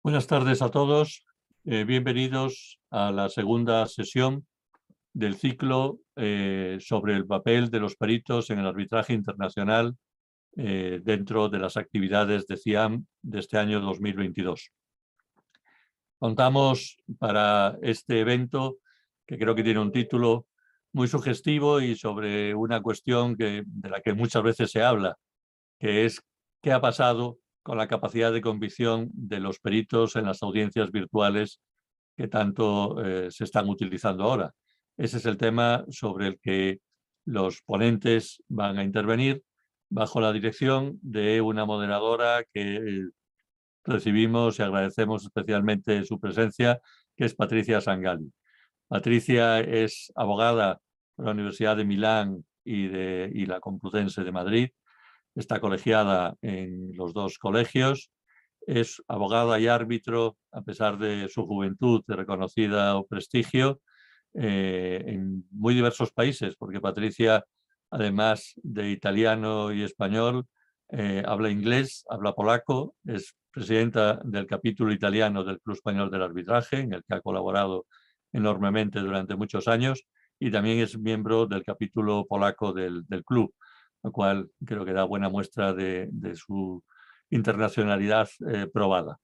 Buenas tardes a todos. Bienvenidos a la segunda sesión del ciclo sobre el papel de los peritos en el arbitraje internacional dentro de las actividades de CIAM de este año 2022. Contamos para este evento, que creo que tiene un título muy sugestivo y sobre una cuestión de la que muchas veces se habla, que es qué ha pasado con la capacidad de convicción de los peritos en las audiencias virtuales que tanto se están utilizando ahora. Ese es el tema sobre el que los ponentes van a intervenir bajo la dirección de una moderadora que recibimos y agradecemos especialmente su presencia, que es Patricia Sangalli. Patricia es abogada de la Universidad de Milán y la Complutense de Madrid. Está colegiada en los dos colegios, es abogada y árbitro, a pesar de su juventud de reconocido prestigio, en muy diversos países, porque Patricia, además de italiano y español, habla inglés, habla polaco, es presidenta del capítulo italiano del Club Español del Arbitraje, en el que ha colaborado enormemente durante muchos años, y también es miembro del capítulo polaco del club, lo cual creo que da buena muestra de su internacionalidad probada.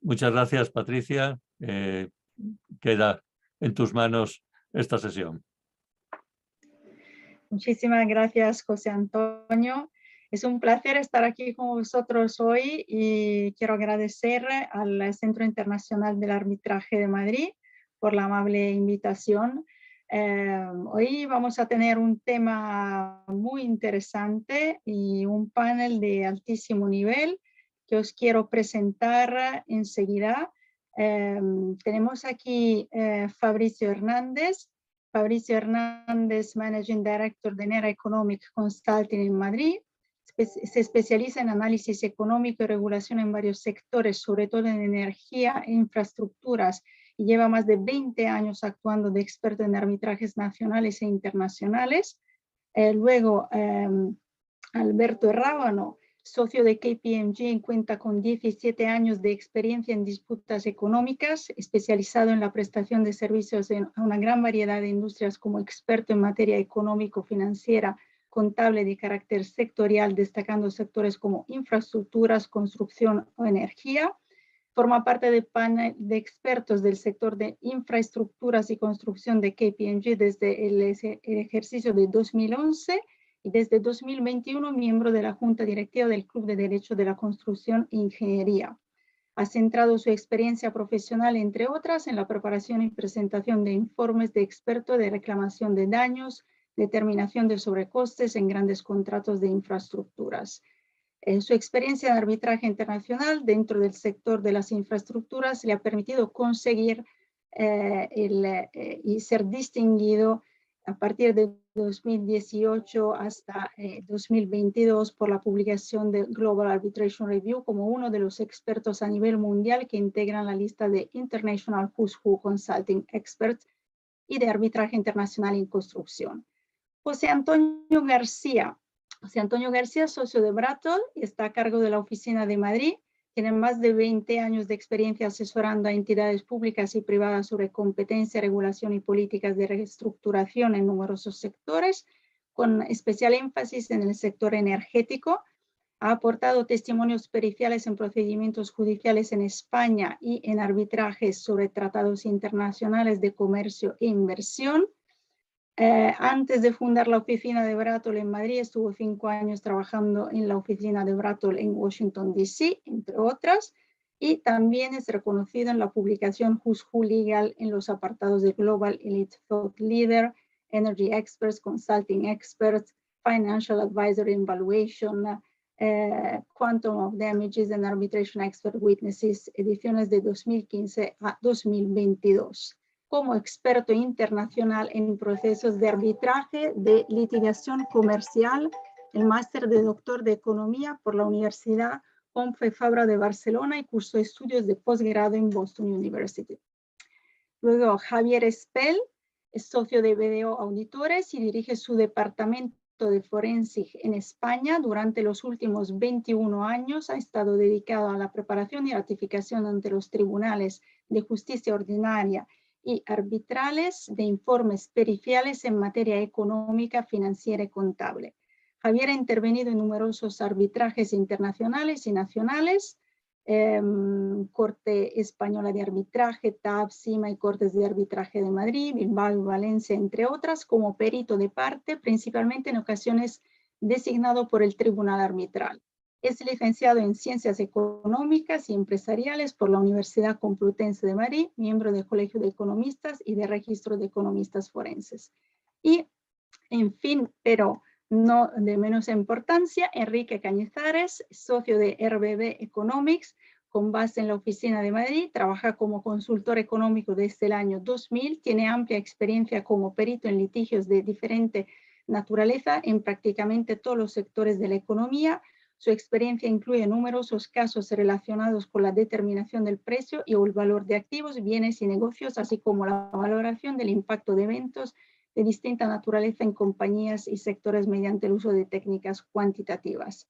Muchas gracias, Patricia. Queda en tus manos esta sesión. Muchísimas gracias, José Antonio. Es un placer estar aquí con vosotros hoy y quiero agradecer al Centro Internacional del Arbitraje de Madrid por la amable invitación. Hoy vamos a tener un tema muy interesante y un panel de altísimo nivel que os quiero presentar enseguida. Tenemos aquí Fabricio Hernández. Fabricio Hernández, Managing Director de Nera Economic Consulting en Madrid. Se especializa en análisis económico y regulación en varios sectores, sobre todo en energía e infraestructuras, y lleva más de 20 años actuando de experto en arbitrajes nacionales e internacionales. Luego, Alberto Rábano, socio de KPMG, cuenta con 17 años de experiencia en disputas económicas, especializado en la prestación de servicios a una gran variedad de industrias como experto en materia económico-financiera, contable de carácter sectorial, destacando sectores como infraestructuras, construcción o energía. Forma parte del panel de expertos del sector de infraestructuras y construcción de KPMG desde el ejercicio de 2011 y desde 2021 miembro de la Junta Directiva del Club de Derecho de la Construcción e Ingeniería. Ha centrado su experiencia profesional, entre otras, en la preparación y presentación de informes de experto de reclamación de daños, determinación de sobrecostes en grandes contratos de infraestructuras. Su experiencia en arbitraje internacional dentro del sector de las infraestructuras le ha permitido conseguir y ser distinguido a partir de 2018 hasta 2022 por la publicación de Global Arbitration Review como uno de los expertos a nivel mundial que integran la lista de International Who's Who Consulting Experts y de arbitraje internacional en construcción. José Antonio García, socio de Brattle, está a cargo de la oficina de Madrid. Tiene más de 20 años de experiencia asesorando a entidades públicas y privadas sobre competencia, regulación y políticas de reestructuración en numerosos sectores, con especial énfasis en el sector energético. Ha aportado testimonios periciales en procedimientos judiciales en España y en arbitrajes sobre tratados internacionales de comercio e inversión. Antes de fundar la oficina de Brattle en Madrid, estuvo 5 años trabajando en la oficina de Brattle en Washington, D.C., entre otras, y también es reconocido en la publicación Who's Who Legal en los apartados de Global Elite Thought Leader, Energy Experts, Consulting Experts, Financial Advisory and Valuation, Quantum of Damages and Arbitration Expert Witnesses, ediciones de 2015 a 2022. Como experto internacional en procesos de arbitraje de litigación comercial, el máster de doctor de Economía por la Universidad Pompeu Fabra de Barcelona y cursó estudios de posgrado en Boston University. Luego, Javier Espel es socio de BDO Auditores y dirige su departamento proyecto de Forensic en España durante los últimos 21 años ha estado dedicado a la preparación y ratificación ante los tribunales de justicia ordinaria y arbitrales de informes periciales en materia económica, financiera y contable. Javier ha intervenido en numerosos arbitrajes internacionales y nacionales, Corte Española de Arbitraje, TAB, CIMA y Cortes de Arbitraje de Madrid, Bilbao y Valencia, entre otras, como perito de parte, principalmente en ocasiones designado por el Tribunal Arbitral. Es licenciado en Ciencias Económicas y Empresariales por la Universidad Complutense de Madrid, miembro del Colegio de Economistas y de Registro de Economistas Forenses. Y, en fin, pero no de menos importancia, Enrique Cañizares, socio de RBB Economics, con base en la oficina de Madrid, trabaja como consultor económico desde el año 2000, tiene amplia experiencia como perito en litigios de diferente naturaleza en prácticamente todos los sectores de la economía. Su experiencia incluye numerosos casos relacionados con la determinación del precio y el valor de activos, bienes y negocios, así como la valoración del impacto de eventos de distinta naturaleza en compañías y sectores mediante el uso de técnicas cuantitativas.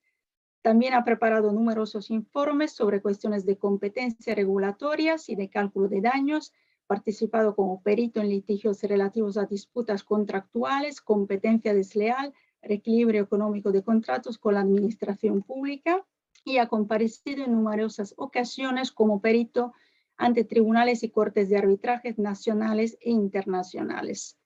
También ha preparado numerosos informes sobre cuestiones de competencia regulatorias y de cálculo de daños, participado como perito en litigios relativos a disputas contractuales, competencia desleal, reequilibrio económico de contratos con la administración pública, y ha comparecido en numerosas ocasiones como perito ante tribunales y cortes de arbitrajes nacionales e internacionales.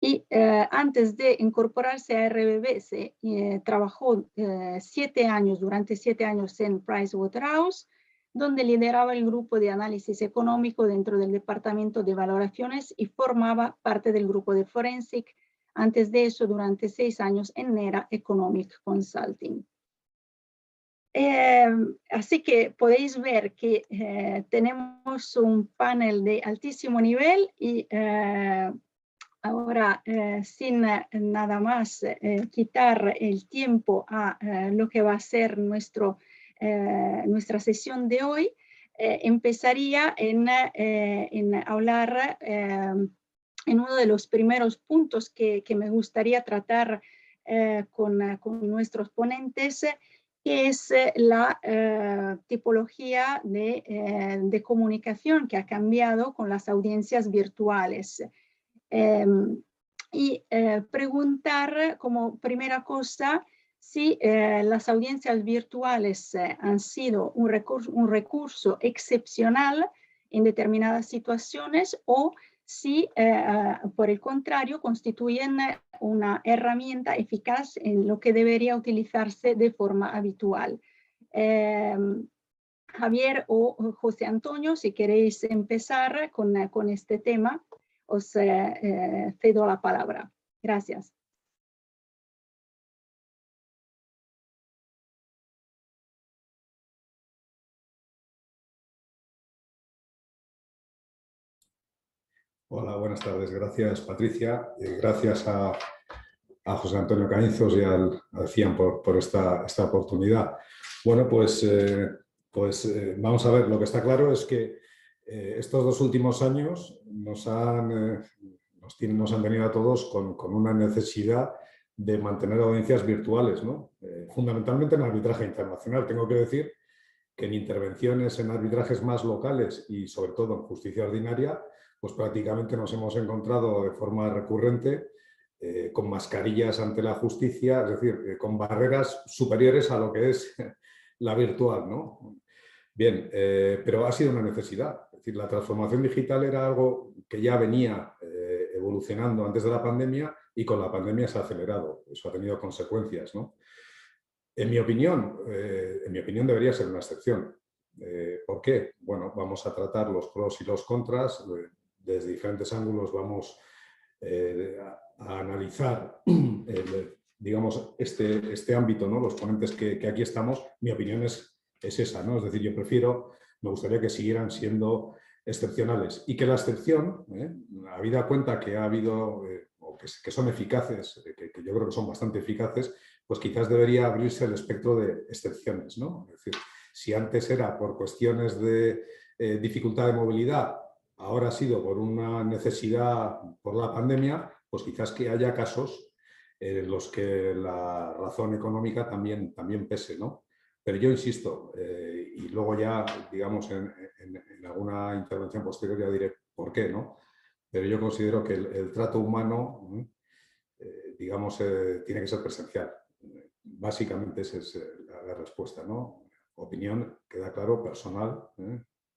Y antes de incorporarse a RBB, trabajó durante 7 años en Pricewaterhouse, donde lideraba el grupo de análisis económico dentro del departamento de valoraciones y formaba parte del grupo de Forensic. Antes de eso, durante 6 años en NERA Economic Consulting. Así que podéis ver que tenemos un panel de altísimo nivel y ahora, sin nada más quitar el tiempo a lo que va a ser nuestra sesión de hoy, empezaría en hablar en uno de los primeros puntos que me gustaría tratar con nuestros ponentes, que es la tipología de comunicación que ha cambiado con las audiencias virtuales. Preguntar como primera cosa si las audiencias virtuales han sido un recurso excepcional en determinadas situaciones o si por el contrario constituyen una herramienta eficaz en lo que debería utilizarse de forma habitual. Javier o José Antonio, si queréis empezar con este tema, os cedo la palabra. Gracias. Hola, buenas tardes. Gracias, Patricia. Gracias a José Antonio Cañizos y al CIAN por esta oportunidad. Bueno, pues vamos a ver. Lo que está claro es que estos 2 últimos años nos han tenido a todos con una necesidad de mantener audiencias virtuales, ¿no? Fundamentalmente en arbitraje internacional. Tengo que decir que en intervenciones en arbitrajes más locales y sobre todo en justicia ordinaria, pues prácticamente nos hemos encontrado de forma recurrente con mascarillas ante la justicia, es decir, con barreras superiores a lo que es la virtual, ¿no? Bien, pero ha sido una necesidad. Es decir, la transformación digital era algo que ya venía evolucionando antes de la pandemia y con la pandemia se ha acelerado. Eso ha tenido consecuencias, ¿no? En mi opinión debería ser una excepción. ¿Por qué? Bueno, vamos a tratar los pros y los contras. Desde diferentes ángulos vamos a analizar digamos, este ámbito, ¿no? Los ponentes que aquí estamos, mi opinión es esa, ¿no? Es decir, me gustaría que siguieran siendo excepcionales y que la excepción, habida cuenta que ha habido, o que son eficaces, que yo creo que son bastante eficaces, pues quizás debería abrirse el espectro de excepciones, ¿no? Es decir, si antes era por cuestiones de dificultad de movilidad, ahora ha sido por una necesidad por la pandemia, pues quizás que haya casos en los que la razón económica también pese, ¿no? Pero yo insisto, y luego ya, digamos, en alguna intervención posterior ya diré por qué, ¿no? Pero yo considero que el trato humano, digamos, tiene que ser presencial. Básicamente esa es la respuesta, ¿no? Opinión, queda claro, personal,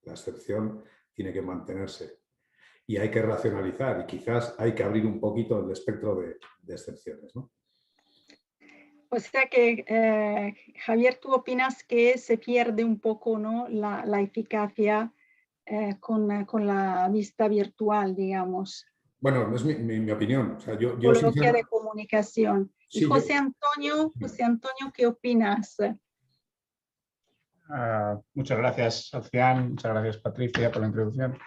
la excepción tiene que mantenerse. Y hay que racionalizar y quizás hay que abrir un poquito el espectro de excepciones, ¿no? O sea que, Javier, ¿tú opinas que se pierde un poco, ¿no?, la eficacia con la vista virtual, digamos? Bueno, es mi opinión. O sea, yo Tipología de comunicación. Y sí, José Antonio, ¿qué opinas? Muchas gracias, Alcián. Muchas gracias, Patricia, por la introducción.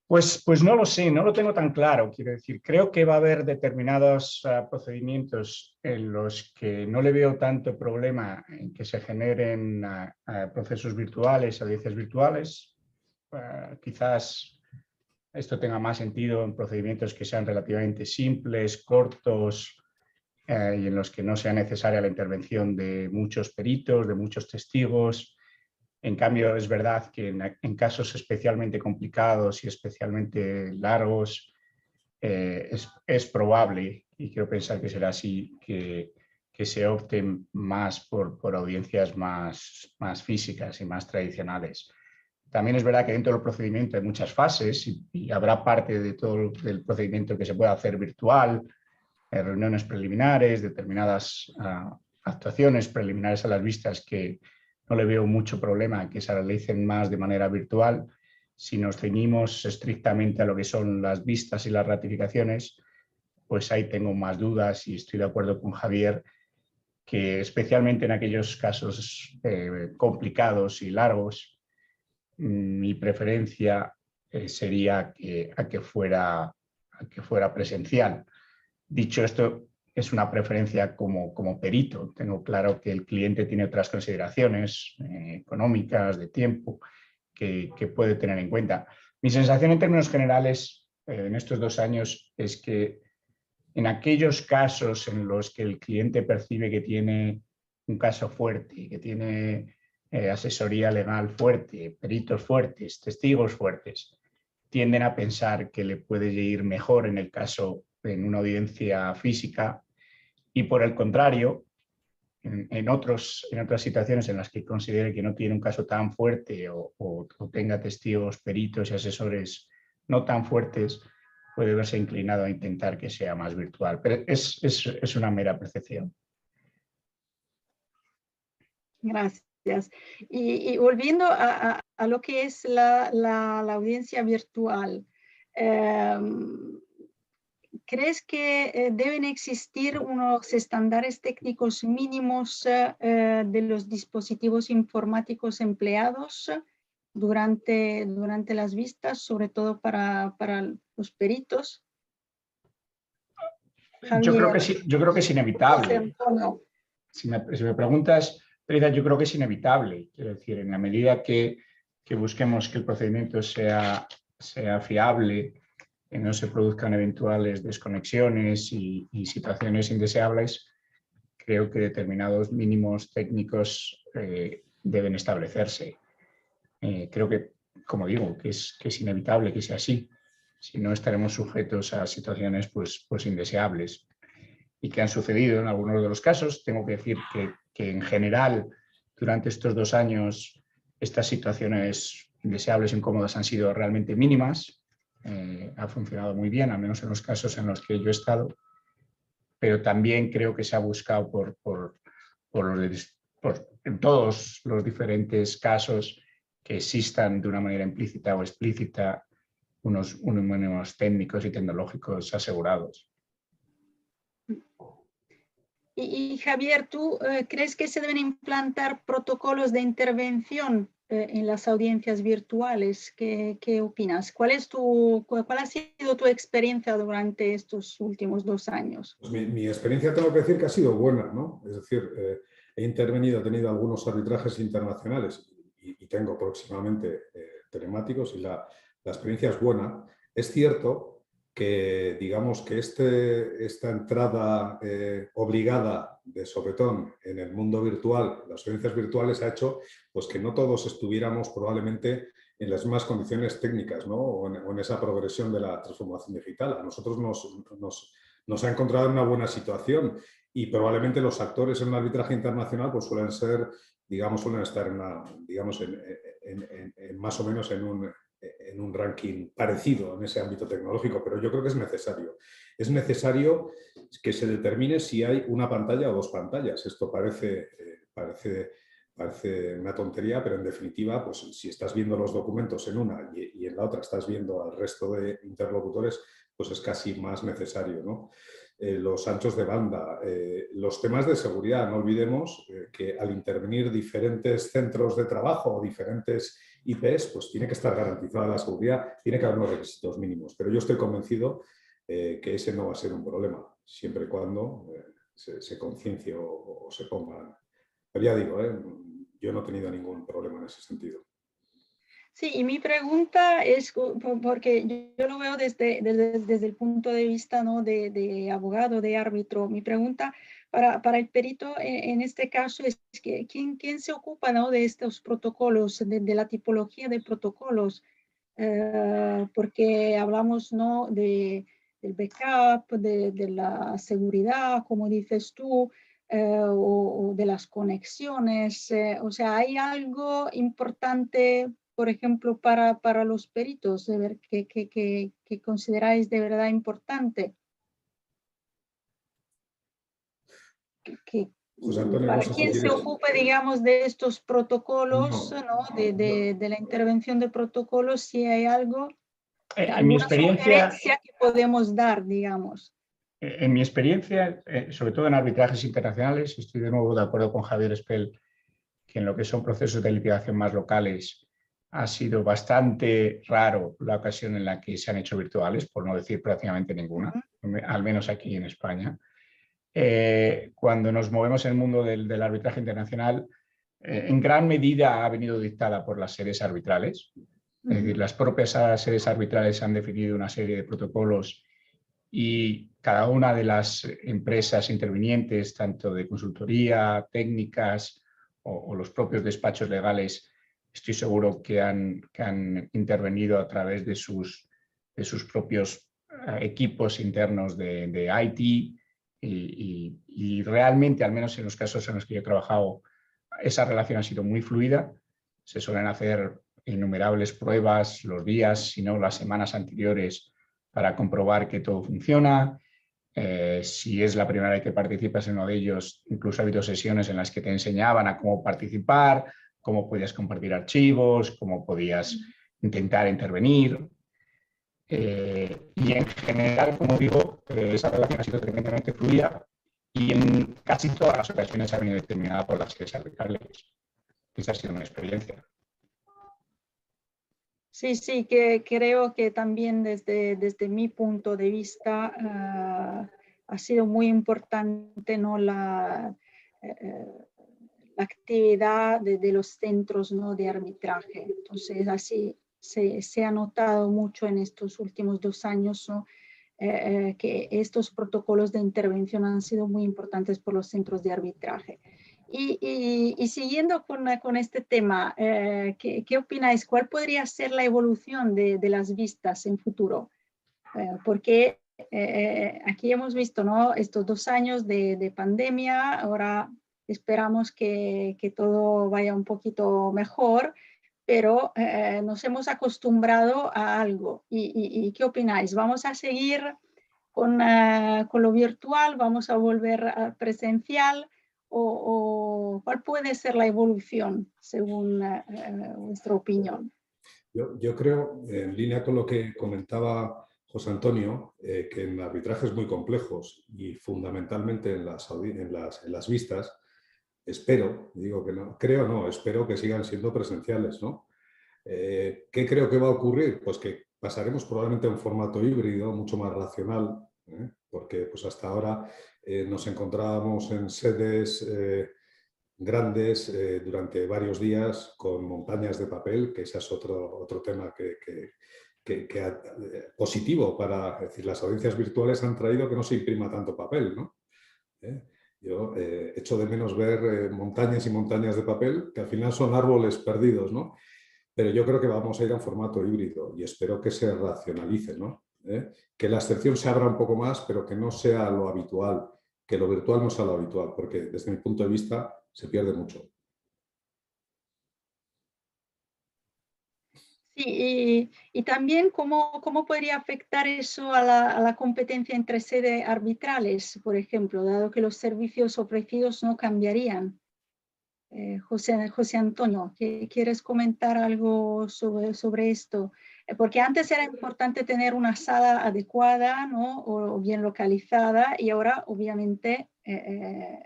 Pues no lo sé, no lo tengo tan claro. Quiero decir, creo que va a haber determinados procedimientos en los que no le veo tanto problema en que se generen procesos virtuales, audiencias virtuales. Quizás esto tenga más sentido en procedimientos que sean relativamente simples, cortos, y en los que no sea necesaria la intervención de muchos peritos, de muchos testigos. En cambio, es verdad que en casos especialmente complicados y especialmente largos, es probable, y quiero pensar que será así, que se opte más por audiencias más físicas y más tradicionales. También es verdad que dentro del procedimiento hay muchas fases y habrá parte de todo el procedimiento que se pueda hacer virtual, reuniones preliminares, determinadas actuaciones preliminares a las vistas que no le veo mucho problema que se realicen más de manera virtual. Si nos ceñimos estrictamente a lo que son las vistas y las ratificaciones, pues ahí tengo más dudas y estoy de acuerdo con Javier que especialmente en aquellos casos complicados y largos, mi preferencia sería a que fuera presencial. Dicho esto, es una preferencia como perito. Tengo claro que el cliente tiene otras consideraciones económicas, de tiempo, que puede tener en cuenta. Mi sensación en términos generales en estos 2 años es que en aquellos casos en los que el cliente percibe que tiene un caso fuerte, que tiene asesoría legal fuerte, peritos fuertes, testigos fuertes, tienden a pensar que le puede ir mejor en el caso en una audiencia física y por el contrario, en otras situaciones en las que considere que no tiene un caso tan fuerte o tenga testigos, peritos y asesores no tan fuertes, puede verse inclinado a intentar que sea más virtual. Pero es una mera percepción. Gracias. Y volviendo a lo que es la audiencia virtual, ¿crees que deben existir unos estándares técnicos mínimos de los dispositivos informáticos empleados durante las vistas, sobre todo para los peritos? Yo creo que es inevitable. Si me preguntas, Teresa, yo creo que es inevitable. Quiero decir, en la medida que busquemos que el procedimiento sea fiable, que no se produzcan eventuales desconexiones y situaciones indeseables, creo que determinados mínimos técnicos deben establecerse. Creo que, como digo, que es inevitable que sea así. Si no, estaremos sujetos a situaciones pues indeseables y que han sucedido en algunos de los casos. Tengo que decir que en general, durante estos 2 años, estas situaciones indeseables e incómodas han sido realmente mínimas. Ha funcionado muy bien, al menos en los casos en los que yo he estado, pero también creo que se ha buscado en todos los diferentes casos que existan de una manera implícita o explícita unos mínimos técnicos y tecnológicos asegurados. Y Javier, ¿tú crees que se deben implantar protocolos de intervención en las audiencias virtuales? ¿Qué opinas? ¿Cuál ha sido tu experiencia durante estos últimos 2 años? Pues mi experiencia tengo que decir que ha sido buena, ¿no? Es decir, he intervenido, he tenido algunos arbitrajes internacionales y tengo próximamente telemáticos y la experiencia es buena. Es cierto que digamos que esta entrada obligada de sopetón en el mundo virtual, las audiencias virtuales, ha hecho pues, que no todos estuviéramos probablemente en las mismas condiciones técnicas, ¿no? o en esa progresión de la transformación digital. A nosotros nos ha encontrado en una buena situación y probablemente los actores en un arbitraje internacional pues, suelen estar más o menos en un ranking parecido en ese ámbito tecnológico, pero yo creo que es necesario. Es necesario que se determine si hay una pantalla o dos pantallas. Esto parece una tontería, pero en definitiva, pues si estás viendo los documentos en una y en la otra estás viendo al resto de interlocutores, pues es casi más necesario, ¿no? Los anchos de banda, los temas de seguridad. No olvidemos que al intervenir diferentes centros de trabajo o diferentes IPs, pues tiene que estar garantizada la seguridad, tiene que haber unos requisitos mínimos. Pero yo estoy convencido que ese no va a ser un problema, siempre y cuando se conciencie o se ponga. Pero ya digo, yo no he tenido ningún problema en ese sentido. Sí, y mi pregunta es, porque yo lo veo desde el punto de vista, ¿no? de abogado, de árbitro. Mi pregunta para el perito en este caso es que ¿quién se ocupa, ¿no? de estos protocolos, de la tipología de protocolos? Porque hablamos, ¿no? del backup, de la seguridad, como dices tú, o de las conexiones. O sea, ¿hay algo importante, por ejemplo, para los peritos, de ver que consideráis de verdad importante? José Antonio, ¿Para no sé si quién se quieres... ocupa, digamos, de estos protocolos, No, ¿no? de la intervención de protocolos, si hay algo, En mi alguna experiencia, sugerencia que podemos dar, digamos? sobre todo en arbitrajes internacionales, estoy de nuevo de acuerdo con Javier Spell, que en lo que son procesos de litigación más locales ha sido bastante raro la ocasión en la que se han hecho virtuales, por no decir prácticamente ninguna, al menos aquí en España. Cuando nos movemos en el mundo del arbitraje internacional, en gran medida ha venido dictada por las sedes arbitrales. Es decir, las propias sedes arbitrales han definido una serie de protocolos y cada una de las empresas intervinientes, tanto de consultoría, técnicas o los propios despachos legales, estoy seguro que han intervenido a través de sus propios equipos internos de IT y realmente, al menos en los casos en los que yo he trabajado, esa relación ha sido muy fluida. Se suelen hacer innumerables pruebas los días, si no las semanas anteriores, para comprobar que todo funciona. Si es la primera vez que participas en uno de ellos, incluso ha habido sesiones en las que te enseñaban a cómo participar, cómo podías compartir archivos, cómo podías intentar intervenir. Y en general, como digo, esa relación ha sido tremendamente fluida y en casi todas las ocasiones ha venido determinada por las sedes arbitrales. Esa ha sido una experiencia. Sí, sí, que creo que también desde mi punto de vista ha sido muy importante, ¿no? la actividad de los centros, ¿no? de arbitraje. Entonces, así se ha notado mucho en estos últimos 2 años, ¿no? Que estos protocolos de intervención han sido muy importantes por los centros de arbitraje. Y siguiendo con este tema, ¿qué opináis? ¿Cuál podría ser la evolución de las vistas en futuro? Porque aquí hemos visto, ¿no? estos 2 años de pandemia, ahora esperamos que todo vaya un poquito mejor, pero nos hemos acostumbrado a algo. ¿Y qué opináis? ¿Vamos a seguir con lo virtual? ¿Vamos a volver a presencial? ¿O cuál puede ser la evolución según vuestra opinión? Yo creo, en línea con lo que comentaba José Antonio, que en arbitrajes muy complejos y fundamentalmente en las vistas, espero, digo que no, creo no, espero que sigan siendo presenciales, ¿no? ¿Qué creo que va a ocurrir? Pues que pasaremos probablemente a un formato híbrido mucho más racional, porque pues hasta ahora nos encontrábamos en sedes grandes durante varios días con montañas de papel, que ese es otro tema positivo para, es decir, las audiencias virtuales han traído que no se imprima tanto papel, ¿no? Yo echo de menos ver montañas y montañas de papel, que al final son árboles perdidos, ¿no? Pero yo creo que vamos a ir a un formato híbrido y espero que se racionalice, ¿no? Que la excepción se abra un poco más, pero que no sea lo habitual, que lo virtual no sea lo habitual, porque desde mi punto de vista se pierde mucho. Sí, y también cómo podría afectar eso a la competencia entre sedes arbitrales, por ejemplo, dado que los servicios ofrecidos no cambiarían. José Antonio, ¿quieres comentar algo sobre esto? Porque antes era importante tener una sala adecuada, ¿no? O bien localizada, y ahora obviamente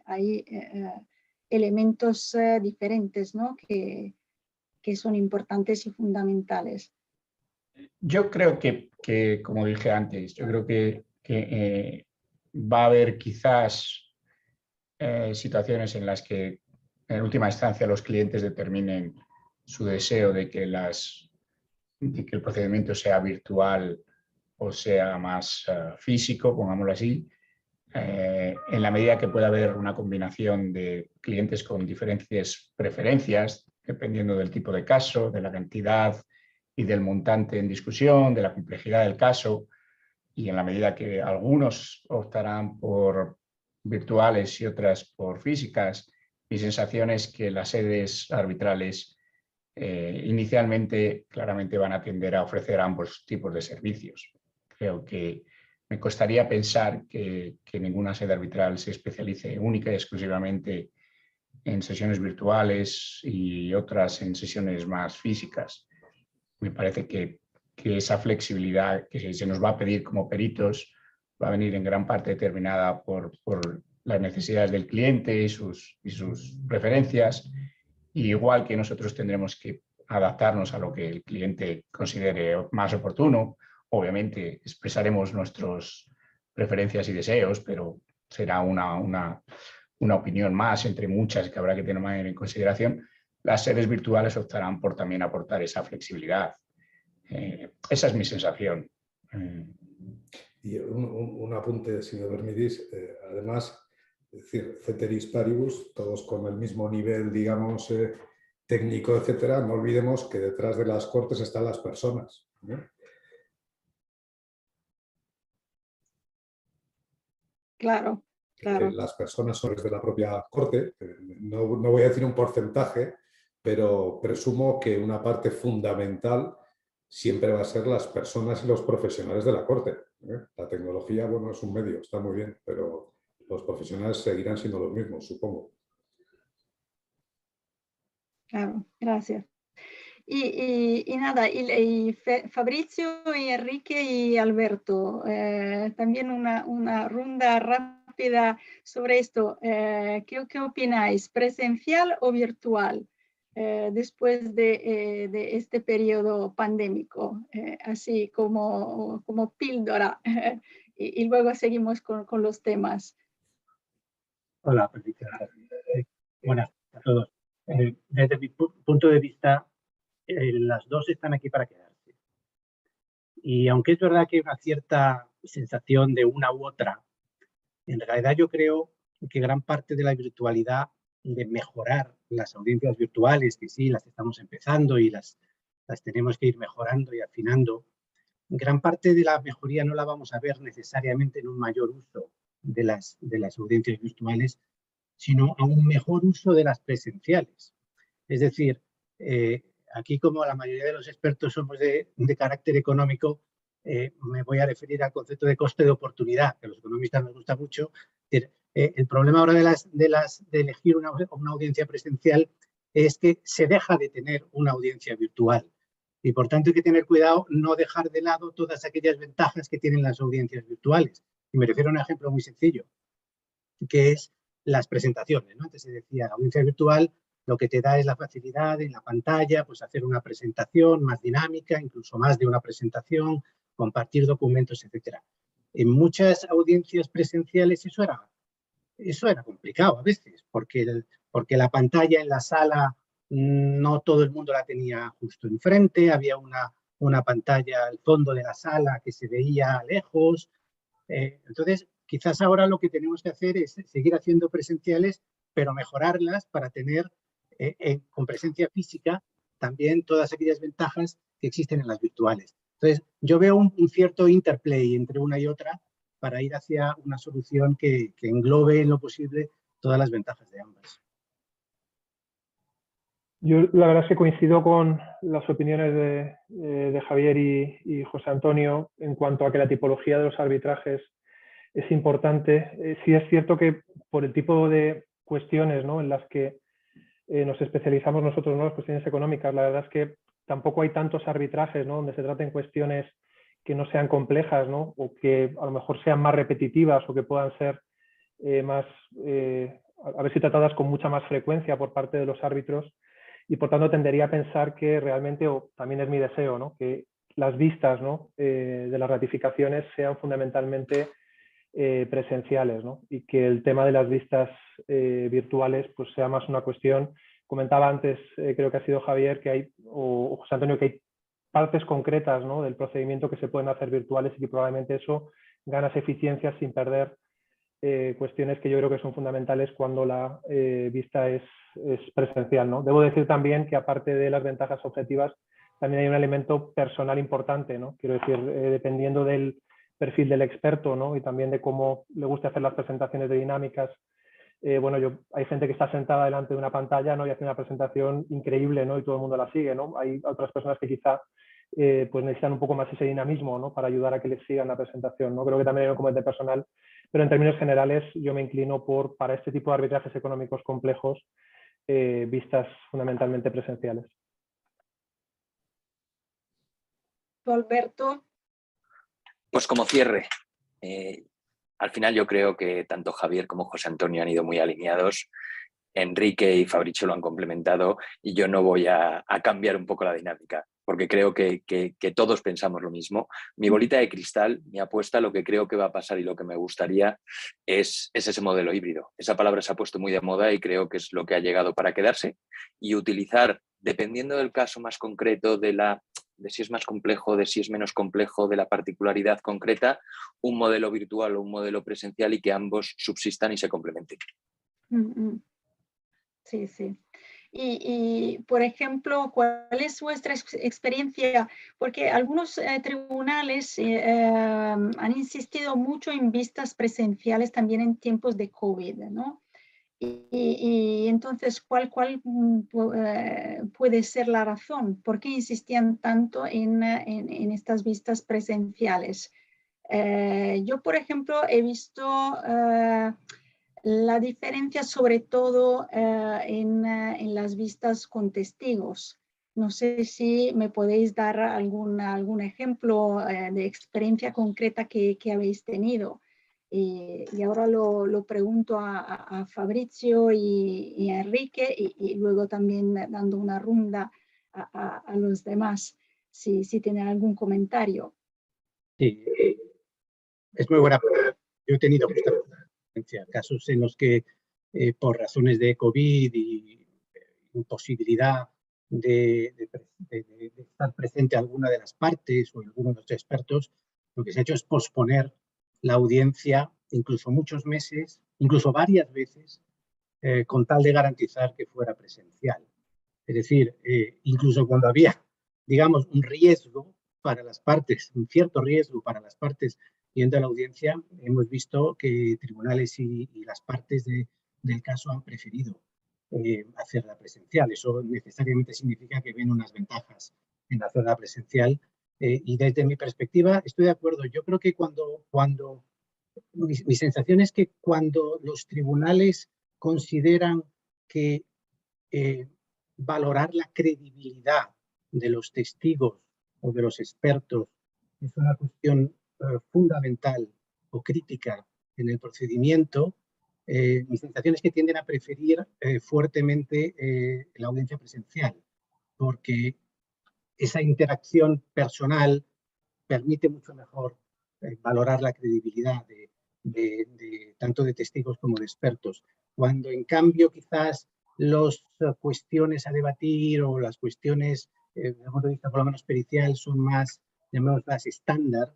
hay elementos diferentes, ¿no? que son importantes y fundamentales. Yo creo que como dije antes, yo creo que va a haber quizás situaciones en las que en última instancia los clientes determinen su deseo de que el procedimiento sea virtual o sea más físico, pongámoslo así, en la medida que pueda haber una combinación de clientes con diferentes preferencias, dependiendo del tipo de caso, de la cantidad y del montante en discusión, de la complejidad del caso, y en la medida que algunos optarán por virtuales y otras por físicas, mi sensación es que las sedes arbitrales inicialmente claramente van a tender a ofrecer ambos tipos de servicios. Creo que me costaría pensar que ninguna sede arbitral se especialice única y exclusivamente en sesiones virtuales y otras en sesiones más físicas. Me parece que esa flexibilidad que se nos va a pedir como peritos va a venir en gran parte determinada por las necesidades del cliente y sus preferencias. Y igual que nosotros tendremos que adaptarnos a lo que el cliente considere más oportuno, obviamente expresaremos nuestras preferencias y deseos, pero será una opinión más entre muchas que habrá que tener en consideración. Las sedes virtuales optarán por también aportar esa flexibilidad. Esa es mi sensación. Y un apunte, si me permitís, además, es decir, ceteris paribus, todos con el mismo nivel, digamos, técnico, etcétera, no olvidemos que detrás de las cortes están las personas, ¿no? Claro, claro. Las personas son de la propia corte, no voy a decir un porcentaje, pero presumo que una parte fundamental siempre va a ser las personas y los profesionales de la corte. La tecnología, bueno, es un medio, está muy bien, pero los profesionales seguirán siendo los mismos, supongo. Claro, gracias. Y nada, Fabrizio y Enrique y Alberto, también una ronda rápida sobre esto. ¿Qué opináis? ¿Presencial o virtual? Después de este periodo pandémico, así como píldora, y luego seguimos con los temas. Hola, Patricia. Buenas a todos. Desde mi punto de vista, las dos están aquí para quedarse. Y aunque es verdad que hay una cierta sensación de una u otra, en realidad yo creo que gran parte de la virtualidad, de mejorar las audiencias virtuales, que sí, las estamos empezando y las tenemos que ir mejorando y afinando, gran parte de la mejoría no la vamos a ver necesariamente en un mayor uso de las audiencias virtuales, sino a un mejor uso de las presenciales. Es decir, aquí como la mayoría de los expertos somos de carácter económico, me voy a referir al concepto de coste de oportunidad, que a los economistas nos gusta mucho. El problema ahora de elegir una audiencia presencial es que se deja de tener una audiencia virtual. Y por tanto hay que tener cuidado no dejar de lado todas aquellas ventajas que tienen las audiencias virtuales. Y me refiero a un ejemplo muy sencillo, que es las presentaciones, ¿no? Antes se decía, la audiencia virtual lo que te da es la facilidad en la pantalla, pues hacer una presentación más dinámica, incluso más de una presentación, compartir documentos, etc. En muchas audiencias presenciales eso era complicado a veces, porque la pantalla en la sala no todo el mundo la tenía justo enfrente, había una una pantalla al fondo de la sala que se veía lejos. Entonces, quizás ahora lo que tenemos que hacer es seguir haciendo presenciales, pero mejorarlas para tener con presencia física también todas aquellas ventajas que existen en las virtuales. Entonces, yo veo un cierto interplay entre una y otra para ir hacia una solución que englobe en lo posible todas las ventajas de ambas. Yo la verdad es que coincido con las opiniones de Javier y José Antonio en cuanto a que la tipología de los arbitrajes es importante. Sí es cierto que por el tipo de cuestiones, ¿no?, en las que nos especializamos nosotros, ¿no?, las cuestiones económicas, la verdad es que tampoco hay tantos arbitrajes, ¿no?, donde se traten cuestiones que no sean complejas, ¿no?, o que a lo mejor sean más repetitivas o que puedan ser a ver si tratadas con mucha más frecuencia por parte de los árbitros. Y por tanto tendería a pensar que realmente, o también es mi deseo, ¿no?, que las vistas, ¿no?, de las ratificaciones sean fundamentalmente presenciales, ¿no?, y que el tema de las vistas virtuales pues sea más una cuestión. Comentaba antes, creo que ha sido Javier, que hay, o José Antonio, que hay partes concretas, ¿no?, del procedimiento que se pueden hacer virtuales y que probablemente eso ganas eficiencias sin perder cuestiones que yo creo que son fundamentales cuando la vista es presencial, ¿no? Debo decir también que aparte de las ventajas objetivas, también hay un elemento personal importante, ¿no? Quiero decir, dependiendo del perfil del experto, ¿no?, y también de cómo le gusta hacer las presentaciones de dinámicas. Bueno, hay gente que está sentada delante de una pantalla, ¿no?, y hace una presentación increíble, ¿no?, y todo el mundo la sigue, ¿no? Hay otras personas que quizá pues necesitan un poco más ese dinamismo, ¿no?, para ayudar a que les sigan la presentación, ¿no? Creo que también hay un componente personal, pero en términos generales yo me inclino para este tipo de arbitrajes económicos complejos, vistas fundamentalmente presenciales. Alberto. Pues como cierre, al final yo creo que tanto Javier como José Antonio han ido muy alineados. Enrique y Fabricio lo han complementado y yo no voy a cambiar un poco la dinámica, porque creo que todos pensamos lo mismo. Mi bolita de cristal, mi apuesta, lo que creo que va a pasar y lo que me gustaría es ese modelo híbrido. Esa palabra se ha puesto muy de moda y creo que es lo que ha llegado para quedarse, y utilizar, dependiendo del caso más concreto, de si es más complejo, de si es menos complejo, de la particularidad concreta, un modelo virtual o un modelo presencial, y que ambos subsistan y se complementen. Sí, sí. Y, por ejemplo, ¿cuál es vuestra experiencia? Porque algunos tribunales han insistido mucho en vistas presenciales también en tiempos de COVID, ¿no? Y entonces, ¿cuál puede ser la razón? ¿Por qué insistían tanto en estas vistas presenciales? Yo, por ejemplo, he visto la diferencia sobre todo en las vistas con testigos. No sé si me podéis dar algún ejemplo de experiencia concreta que habéis tenido. Y ahora lo pregunto a Fabricio y a Enrique, y luego también dando una ronda a los demás, si tienen algún comentario. Sí, es muy buena pregunta. Yo he tenido casos en los que por razones de COVID y imposibilidad de estar presente alguna de las partes o alguno de los expertos, lo que se ha hecho es posponer la audiencia incluso muchos meses, incluso varias veces, con tal de garantizar que fuera presencial. Es decir, incluso cuando había, digamos, un riesgo para las partes, un cierto riesgo para las partes yendo a la audiencia, hemos visto que tribunales y las partes del caso han preferido hacerla presencial. Eso necesariamente significa que ven unas ventajas en hacerla presencial. Y desde mi perspectiva estoy de acuerdo. Yo creo que mi sensación es que cuando los tribunales consideran que valorar la credibilidad de los testigos o de los expertos es una cuestión fundamental o crítica en el procedimiento, mi sensación es que tienden a preferir fuertemente la audiencia presencial, porque esa interacción personal permite mucho mejor valorar la credibilidad tanto de testigos como de expertos. Cuando en cambio quizás las cuestiones a debatir o las cuestiones desde el punto de vista por lo menos pericial, son más, llamémoslas estándar,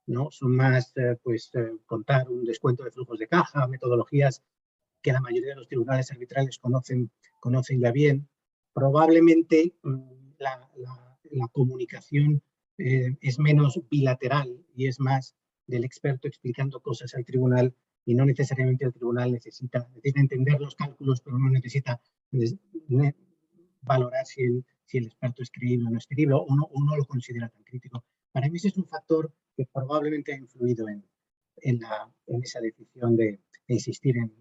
¿no? Son más, contar un descuento de flujos de caja, metodologías que la mayoría de los tribunales arbitrales conocen ya bien. Probablemente la comunicación es menos bilateral y es más del experto explicando cosas al tribunal, y no necesariamente el tribunal necesita entender los cálculos, pero no necesita valorar si el experto es creíble o no es creíble, o no lo considera tan crítico. Para mí ese es un factor que probablemente ha influido en esa decisión de insistir en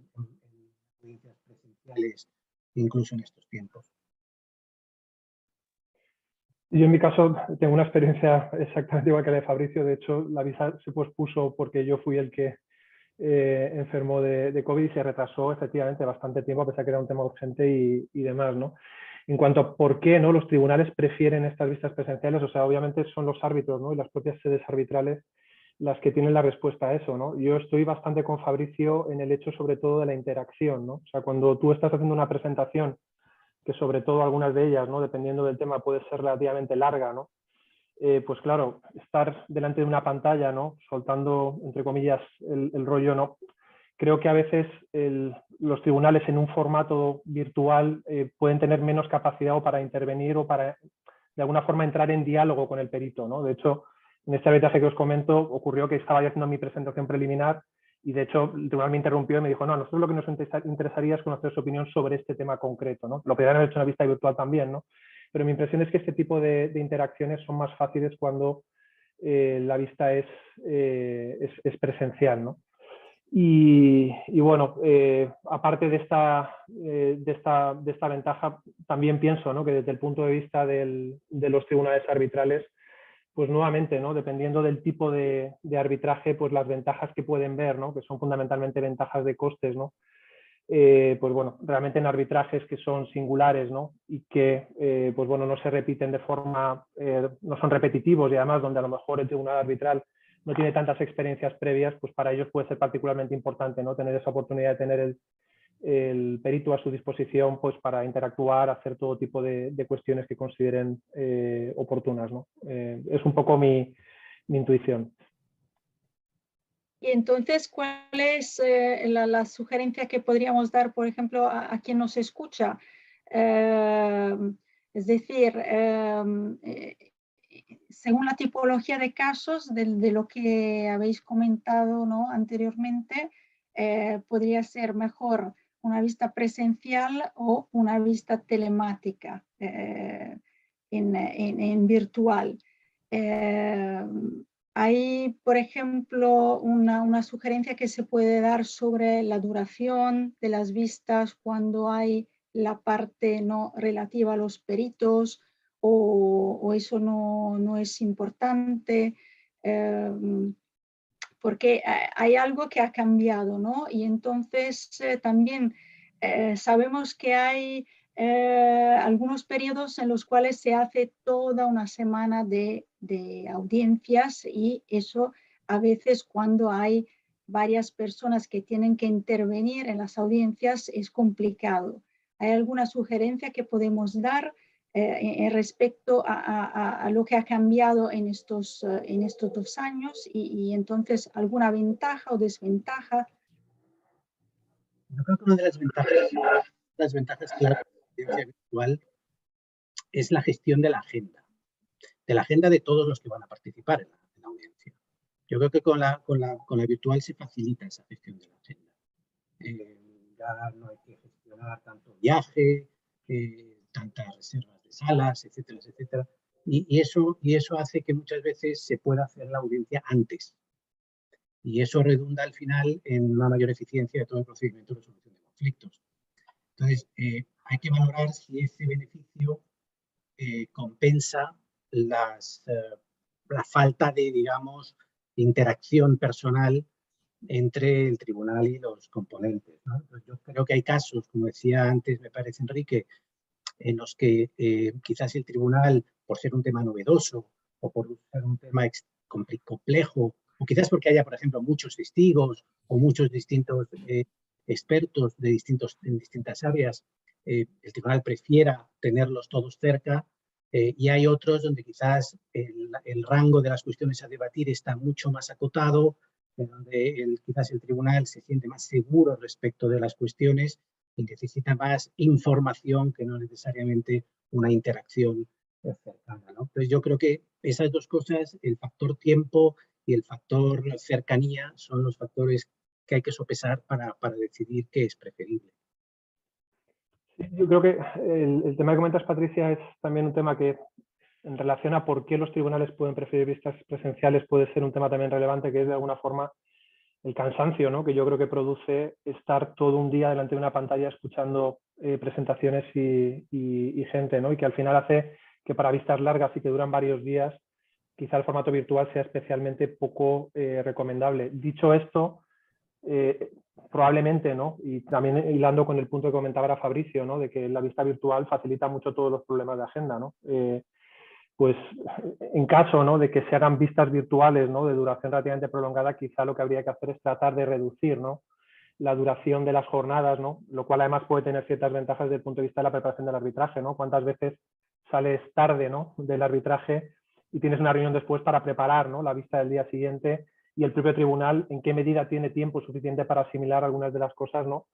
audiencias presenciales, incluso en estos tiempos. Yo en mi caso tengo una experiencia exactamente igual que la de Fabricio. De hecho, la visa se pospuso porque yo fui el que enfermó de COVID y se retrasó efectivamente bastante tiempo, a pesar que era un tema urgente y demás, ¿no? En cuanto a por qué, ¿no?, los tribunales prefieren estas vistas presenciales, o sea, obviamente son los árbitros, ¿no?, y las propias sedes arbitrales las que tienen la respuesta a eso, ¿no? Yo estoy bastante con Fabricio en el hecho sobre todo de la interacción, ¿no? O sea, cuando tú estás haciendo una presentación, que sobre todo algunas de ellas, ¿no?, dependiendo del tema, puede ser relativamente larga, ¿no? Pues claro, estar delante de una pantalla, ¿no?, soltando, entre comillas, el rollo, ¿no? Creo que a veces los tribunales en un formato virtual pueden tener menos capacidad o para intervenir o para, de alguna forma, entrar en diálogo con el perito, ¿no? De hecho, en este arbitraje que os comento, ocurrió que estaba yo haciendo mi presentación preliminar y, de hecho, el tribunal me interrumpió y me dijo, no, a nosotros lo que nos interesaría es conocer su opinión sobre este tema concreto, ¿no? Lo podrían haber hecho en una vista virtual también, ¿no? Pero mi impresión es que este tipo de interacciones son más fáciles cuando la vista es presencial, ¿no? Y bueno, aparte de esta ventaja, también pienso, ¿no?, que desde el punto de vista de los tribunales arbitrales, pues nuevamente, ¿no?, dependiendo del tipo de arbitraje, pues las ventajas que pueden ver, ¿no?, que son fundamentalmente ventajas de costes, ¿no? Pues bueno, realmente en arbitrajes que son singulares, ¿no?, y que pues bueno, no se repiten de forma, no son repetitivos, y además donde a lo mejor el tribunal arbitral no tiene tantas experiencias previas, pues para ellos puede ser particularmente importante, ¿no?, tener esa oportunidad de tener el perito a su disposición, pues para interactuar, hacer todo tipo de cuestiones que consideren oportunas, ¿no? Es un poco mi intuición. Y entonces, ¿cuál es la sugerencia que podríamos dar, por ejemplo, a quien nos escucha? Es decir, según la tipología de casos de lo que habéis comentado, ¿no?, anteriormente, podría ser mejor una vista presencial o una vista telemática en virtual. Hay, por ejemplo, una sugerencia que se puede dar sobre la duración de las vistas cuando hay la parte no relativa a los peritos, o eso no es importante, porque hay algo que ha cambiado, ¿no? Y entonces también sabemos que hay algunos periodos en los cuales se hace toda una semana de audiencias, y eso a veces cuando hay varias personas que tienen que intervenir en las audiencias es complicado. ¿Hay alguna sugerencia que podemos dar respecto a lo que ha cambiado en estos 2 años y entonces alguna ventaja o desventaja? Yo creo que una de las ventajas claras de la audiencia virtual es la gestión de la agenda de todos los que van a participar en la audiencia. Yo creo que con la virtual se facilita esa gestión de la agenda. Ya no hay que gestionar tanto viaje, tantas reservas de salas, etcétera, etcétera. Y eso hace que muchas veces se pueda hacer la audiencia antes. Y eso redunda al final en una mayor eficiencia de todo el procedimiento de resolución de conflictos. Entonces, hay que valorar si ese beneficio compensa la falta de, digamos, interacción personal entre el tribunal y los componentes, ¿no? Entonces, yo creo que hay casos, como decía antes, me parece, Enrique, en los que quizás el tribunal, por ser un tema novedoso o por ser un tema complejo, o quizás porque haya, por ejemplo, muchos testigos o muchos distintos expertos en distintas áreas, el tribunal prefiera tenerlos todos cerca y hay otros donde quizás el rango de las cuestiones a debatir está mucho más acotado, donde quizás el tribunal se siente más seguro respecto de las cuestiones y necesita más información que no necesariamente una interacción cercana, ¿no? Entonces yo creo que esas dos cosas, el factor tiempo y el factor cercanía, son los factores que hay que sopesar para decidir qué es preferible. Yo creo que el tema que comentas, Patricia, es también un tema que, en relación a por qué los tribunales pueden preferir vistas presenciales, puede ser un tema también relevante, que es de alguna forma el cansancio, ¿no? Que yo creo que produce estar todo un día delante de una pantalla escuchando presentaciones y gente, ¿no? Y que al final hace que para vistas largas y que duran varios días, quizá el formato virtual sea especialmente poco recomendable. Dicho esto, probablemente, ¿no? Y también hilando con el punto que comentaba ahora Fabricio, ¿no? De que la vista virtual facilita mucho todos los problemas de agenda, ¿no? Pues en caso, ¿no?, de que se hagan vistas virtuales, ¿no?, de duración relativamente prolongada, quizá lo que habría que hacer es tratar de reducir, ¿no?, la duración de las jornadas, ¿no?, lo cual además puede tener ciertas ventajas desde el punto de vista de la preparación del arbitraje, ¿no? Cuántas veces sales tarde, ¿no?, del arbitraje y tienes una reunión después para preparar, ¿no?, la vista del día siguiente, y el propio tribunal en qué medida tiene tiempo suficiente para asimilar algunas de las cosas, ¿no?,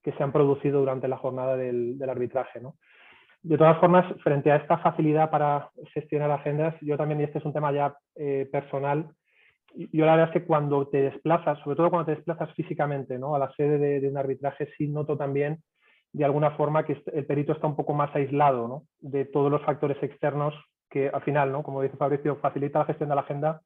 que se han producido durante la jornada del arbitraje, ¿no? De todas formas, frente a esta facilidad para gestionar agendas, yo también, y este es un tema ya personal, yo la verdad es que cuando te desplazas, sobre todo cuando te desplazas físicamente, ¿no?, a la sede de un arbitraje, sí noto también de alguna forma que el perito está un poco más aislado, ¿no?, de todos los factores externos que al final, ¿no?, como dice Fabricio, facilita la gestión de la agenda,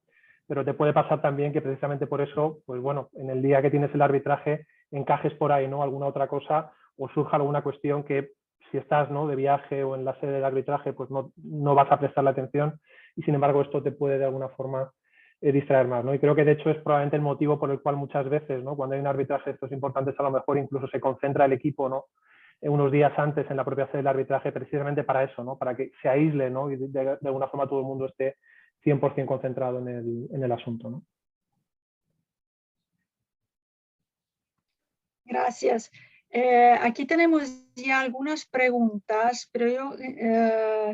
pero te puede pasar también que precisamente por eso, pues bueno, en el día que tienes el arbitraje encajes por ahí, ¿no?, alguna otra cosa o surja alguna cuestión que si estás, ¿no?, de viaje o en la sede del arbitraje, pues no vas a prestarle atención y sin embargo esto te puede de alguna forma distraer más, ¿no? Y creo que de hecho es probablemente el motivo por el cual muchas veces, ¿no?, cuando hay un arbitraje estos importantes, a lo mejor incluso se concentra el equipo, ¿no?, unos días antes en la propia sede del arbitraje, precisamente para eso, ¿no?, para que se aísle, ¿no?, y de alguna forma todo el mundo esté 100% concentrado en el asunto, ¿no? Gracias. Aquí tenemos ya algunas preguntas, pero yo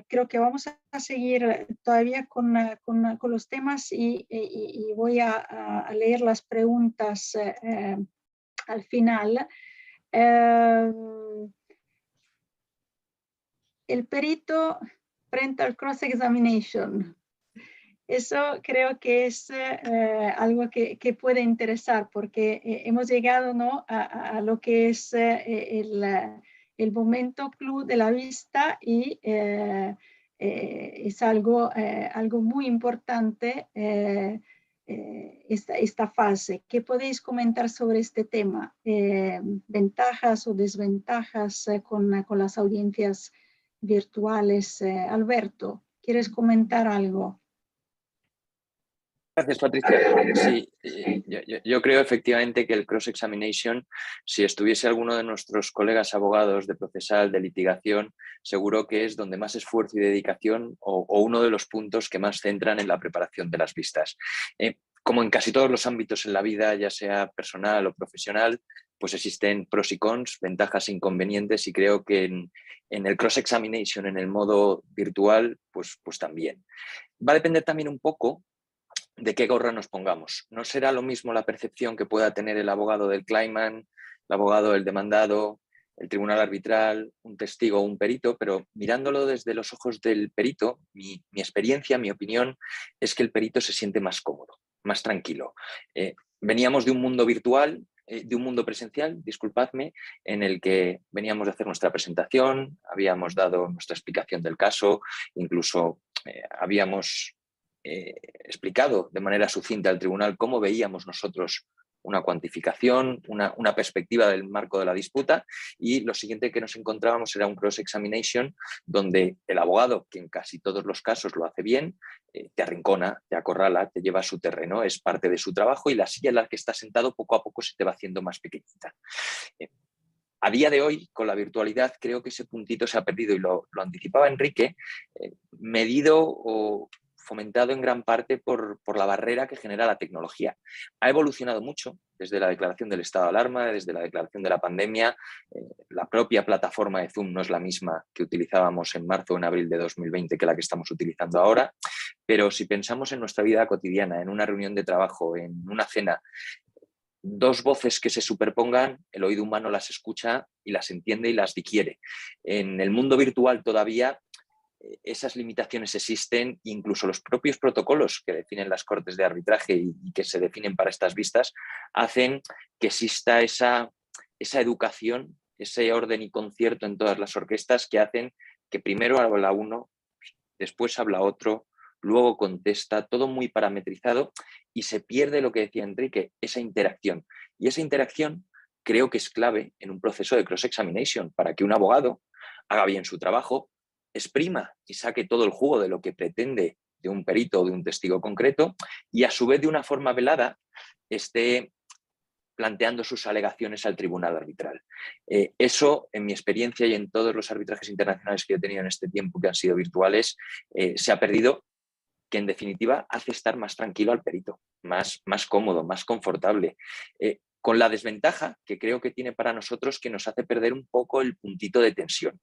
creo que vamos a seguir todavía con los temas y voy a leer las preguntas al final. El perito frente al cross-examination. Eso creo que es algo que puede interesar porque hemos llegado, ¿no?, a lo que es el momento clou de la vista y es algo muy importante esta fase. ¿Qué podéis comentar sobre este tema? ¿Ventajas o desventajas con las audiencias virtuales? Alberto, ¿quieres comentar algo? Gracias, Patricia. Sí, yo creo efectivamente que el cross-examination, si estuviese alguno de nuestros colegas abogados de procesal, de litigación, seguro que es donde más esfuerzo y dedicación o uno de los puntos que más centran en la preparación de las vistas. Como en casi todos los ámbitos en la vida, ya sea personal o profesional, pues existen pros y cons, ventajas e inconvenientes, y creo que en el cross-examination, en el modo virtual, pues también. Va a depender también un poco de qué gorra nos pongamos. No será lo mismo la percepción que pueda tener el abogado del claimant, el abogado del demandado, el tribunal arbitral, un testigo o un perito, pero mirándolo desde los ojos del perito, mi experiencia, mi opinión, es que el perito se siente más cómodo, más tranquilo. Veníamos de un mundo virtual, de un mundo presencial, disculpadme, en el que veníamos de hacer nuestra presentación, habíamos dado nuestra explicación del caso, incluso habíamos explicado de manera sucinta al tribunal cómo veíamos nosotros una cuantificación, una perspectiva del marco de la disputa, y lo siguiente que nos encontrábamos era un cross-examination donde el abogado, que en casi todos los casos lo hace bien, te arrincona, te acorrala, te lleva a su terreno, es parte de su trabajo y la silla en la que está sentado poco a poco se te va haciendo más pequeñita. A día de hoy, con la virtualidad, creo que ese puntito se ha perdido y lo anticipaba Enrique, medido o fomentado en gran parte por la barrera que genera la tecnología. Ha evolucionado mucho desde la declaración del estado de alarma, desde la declaración de la pandemia. La propia plataforma de Zoom no es la misma que utilizábamos en marzo o en abril de 2020 que la que estamos utilizando ahora, pero si pensamos en nuestra vida cotidiana, en una reunión de trabajo, en una cena, dos voces que se superpongan, el oído humano las escucha y las entiende y las digiere. En el mundo virtual todavía esas limitaciones existen, incluso los propios protocolos que definen las cortes de arbitraje y que se definen para estas vistas hacen que exista esa educación, ese orden y concierto en todas las orquestas que hacen que primero habla uno, después habla otro, luego contesta, todo muy parametrizado y se pierde lo que decía Enrique, esa interacción. Y esa interacción creo que es clave en un proceso de cross-examination para que un abogado haga bien su trabajo, exprima y saque todo el jugo de lo que pretende de un perito o de un testigo concreto y a su vez de una forma velada esté planteando sus alegaciones al tribunal arbitral. Eso, en mi experiencia y en todos los arbitrajes internacionales que he tenido en este tiempo que han sido virtuales, se ha perdido, que en definitiva hace estar más tranquilo al perito, más cómodo, más confortable, con la desventaja que creo que tiene para nosotros que nos hace perder un poco el puntito de tensión.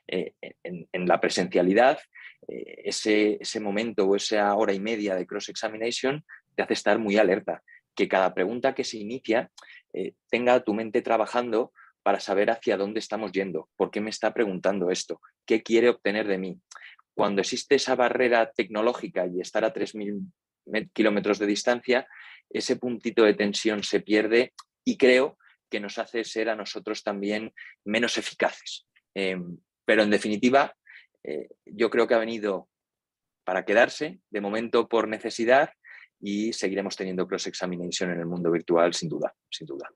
En la presencialidad, ese momento o esa hora y media de cross-examination te hace estar muy alerta, que cada pregunta que se inicia tenga tu mente trabajando para saber hacia dónde estamos yendo, por qué me está preguntando esto, qué quiere obtener de mí. Cuando existe esa barrera tecnológica y estar a 3.000 kilómetros de distancia, ese puntito de tensión se pierde y creo que nos hace ser a nosotros también menos eficaces. Pero en definitiva, yo creo que ha venido para quedarse, de momento por necesidad, y seguiremos teniendo cross-examination en el mundo virtual, sin duda, sin duda.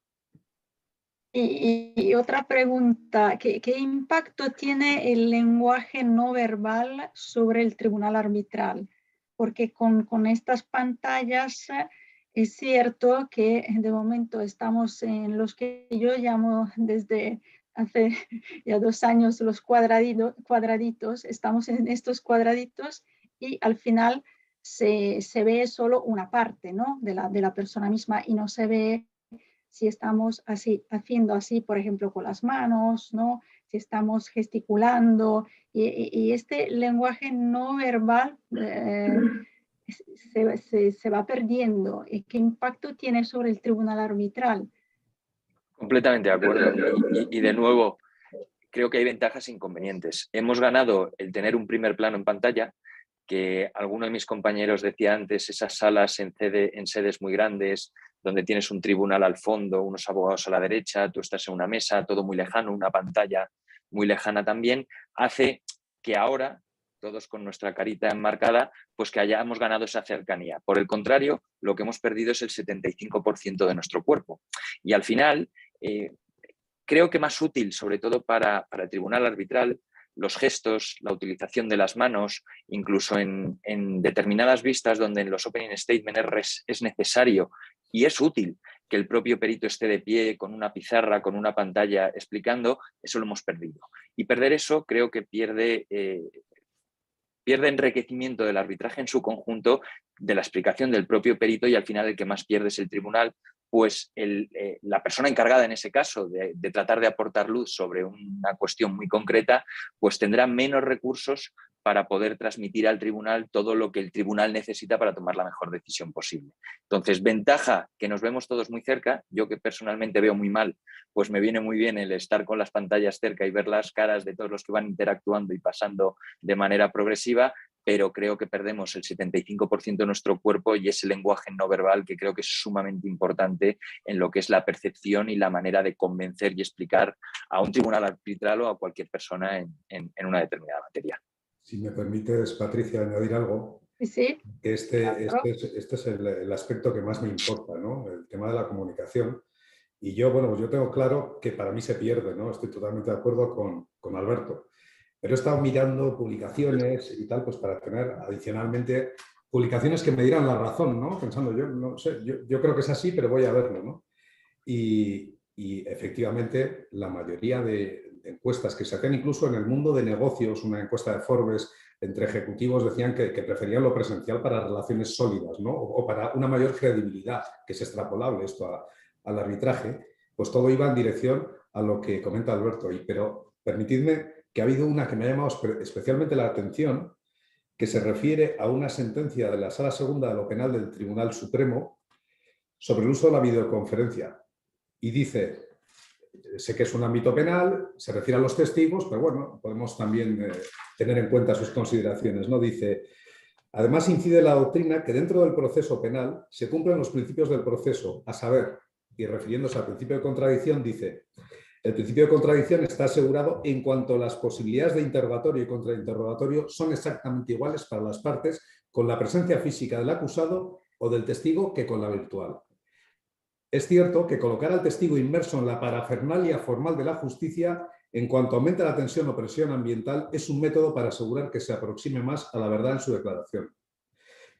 Y otra pregunta, ¿qué impacto tiene el lenguaje no verbal sobre el tribunal arbitral? Porque con estas pantallas es cierto que de momento estamos en los que yo llamo desde hace ya 2 años los cuadraditos, estamos en estos cuadraditos y al final se ve solo una parte, ¿no? de la persona misma y no se ve si estamos haciendo así, por ejemplo, con las manos, ¿no? Si estamos gesticulando. Y este lenguaje no verbal se va perdiendo. ¿Qué impacto tiene sobre el tribunal arbitral? Completamente de acuerdo. Y de nuevo, creo que hay ventajas e inconvenientes. Hemos ganado el tener un primer plano en pantalla, que alguno de mis compañeros decía antes, esas salas en sedes muy grandes, donde tienes un tribunal al fondo, unos abogados a la derecha, tú estás en una mesa, todo muy lejano, una pantalla muy lejana también, hace que ahora, todos con nuestra carita enmarcada, pues que hayamos ganado esa cercanía. Por el contrario, lo que hemos perdido es el 75% de nuestro cuerpo. Y al final, creo que más útil, sobre todo para el tribunal arbitral, los gestos, la utilización de las manos, incluso en determinadas vistas donde en los opening statements es necesario y es útil que el propio perito esté de pie con una pizarra, con una pantalla explicando, eso lo hemos perdido. Y perder eso creo que pierde enriquecimiento del arbitraje en su conjunto, de la explicación del propio perito y al final el que más pierde es el tribunal, pues la persona encargada en ese caso de tratar de aportar luz sobre una cuestión muy concreta, pues tendrá menos recursos para poder transmitir al tribunal todo lo que el tribunal necesita para tomar la mejor decisión posible. Entonces, ventaja que nos vemos todos muy cerca, yo que personalmente veo muy mal, pues me viene muy bien el estar con las pantallas cerca y ver las caras de todos los que van interactuando y pasando de manera progresiva, pero creo que perdemos el 75% de nuestro cuerpo y ese lenguaje no verbal que creo que es sumamente importante en lo que es la percepción y la manera de convencer y explicar a un tribunal arbitral o a cualquier persona en una determinada materia. Si me permites, Patricia, añadir algo. Sí, Este es el aspecto que más me importa, ¿no? El tema de la comunicación. Y yo, bueno, yo tengo claro que para mí se pierde, ¿no? Estoy totalmente de acuerdo con Alberto. Pero he estado mirando publicaciones y tal, pues para tener adicionalmente publicaciones que me dieran la razón, ¿no? Pensando, yo no sé, yo creo que es así, pero voy a verlo, ¿no? Y efectivamente la mayoría de encuestas que se hacían incluso en el mundo de negocios, una encuesta de Forbes entre ejecutivos decían que preferían lo presencial para relaciones sólidas, ¿no? O para una mayor credibilidad, que es extrapolable esto al arbitraje, pues todo iba en dirección a lo que comenta Alberto. Pero permitidme que ha habido una que me ha llamado especialmente la atención, que se refiere a una sentencia de la Sala Segunda de lo Penal del Tribunal Supremo sobre el uso de la videoconferencia. Y dice, sé que es un ámbito penal, se refiere a los testigos, pero bueno, podemos también tener en cuenta sus consideraciones, ¿no? Dice, además incide la doctrina que dentro del proceso penal se cumplen los principios del proceso, a saber, y refiriéndose al principio de contradicción, dice, el principio de contradicción está asegurado en cuanto las posibilidades de interrogatorio y contrainterrogatorio son exactamente iguales para las partes con la presencia física del acusado o del testigo que con la virtual. Es cierto que colocar al testigo inmerso en la parafernalia formal de la justicia, en cuanto aumenta la tensión o presión ambiental, es un método para asegurar que se aproxime más a la verdad en su declaración,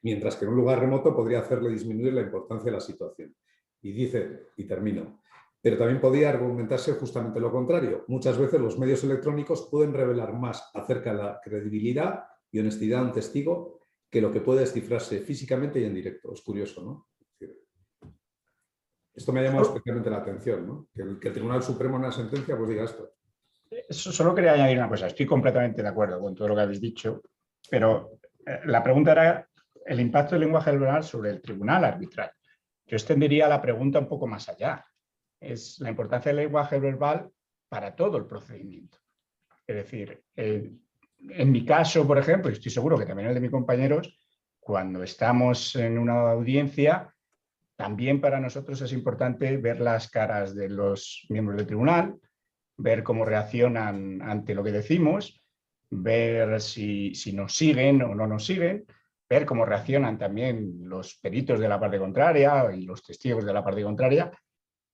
mientras que en un lugar remoto podría hacerle disminuir la importancia de la situación. Y dice, y termino, pero también podría argumentarse justamente lo contrario. Muchas veces los medios electrónicos pueden revelar más acerca de la credibilidad y honestidad de un testigo que lo que puede descifrarse físicamente y en directo. Es curioso, ¿no? Esto me ha llamado especialmente la atención, ¿no? Que el Tribunal Supremo en una sentencia pues diga esto. Solo quería añadir una cosa. Estoy completamente de acuerdo con todo lo que habéis dicho, pero la pregunta era el impacto del lenguaje verbal sobre el tribunal arbitral. Yo extendería la pregunta un poco más allá. Es la importancia del lenguaje verbal para todo el procedimiento. Es decir, en mi caso, por ejemplo, y estoy seguro que también el de mis compañeros, cuando estamos en una audiencia, también para nosotros es importante ver las caras de los miembros del tribunal, ver cómo reaccionan ante lo que decimos, ver si nos siguen o no nos siguen, ver cómo reaccionan también los peritos de la parte contraria y los testigos de la parte contraria,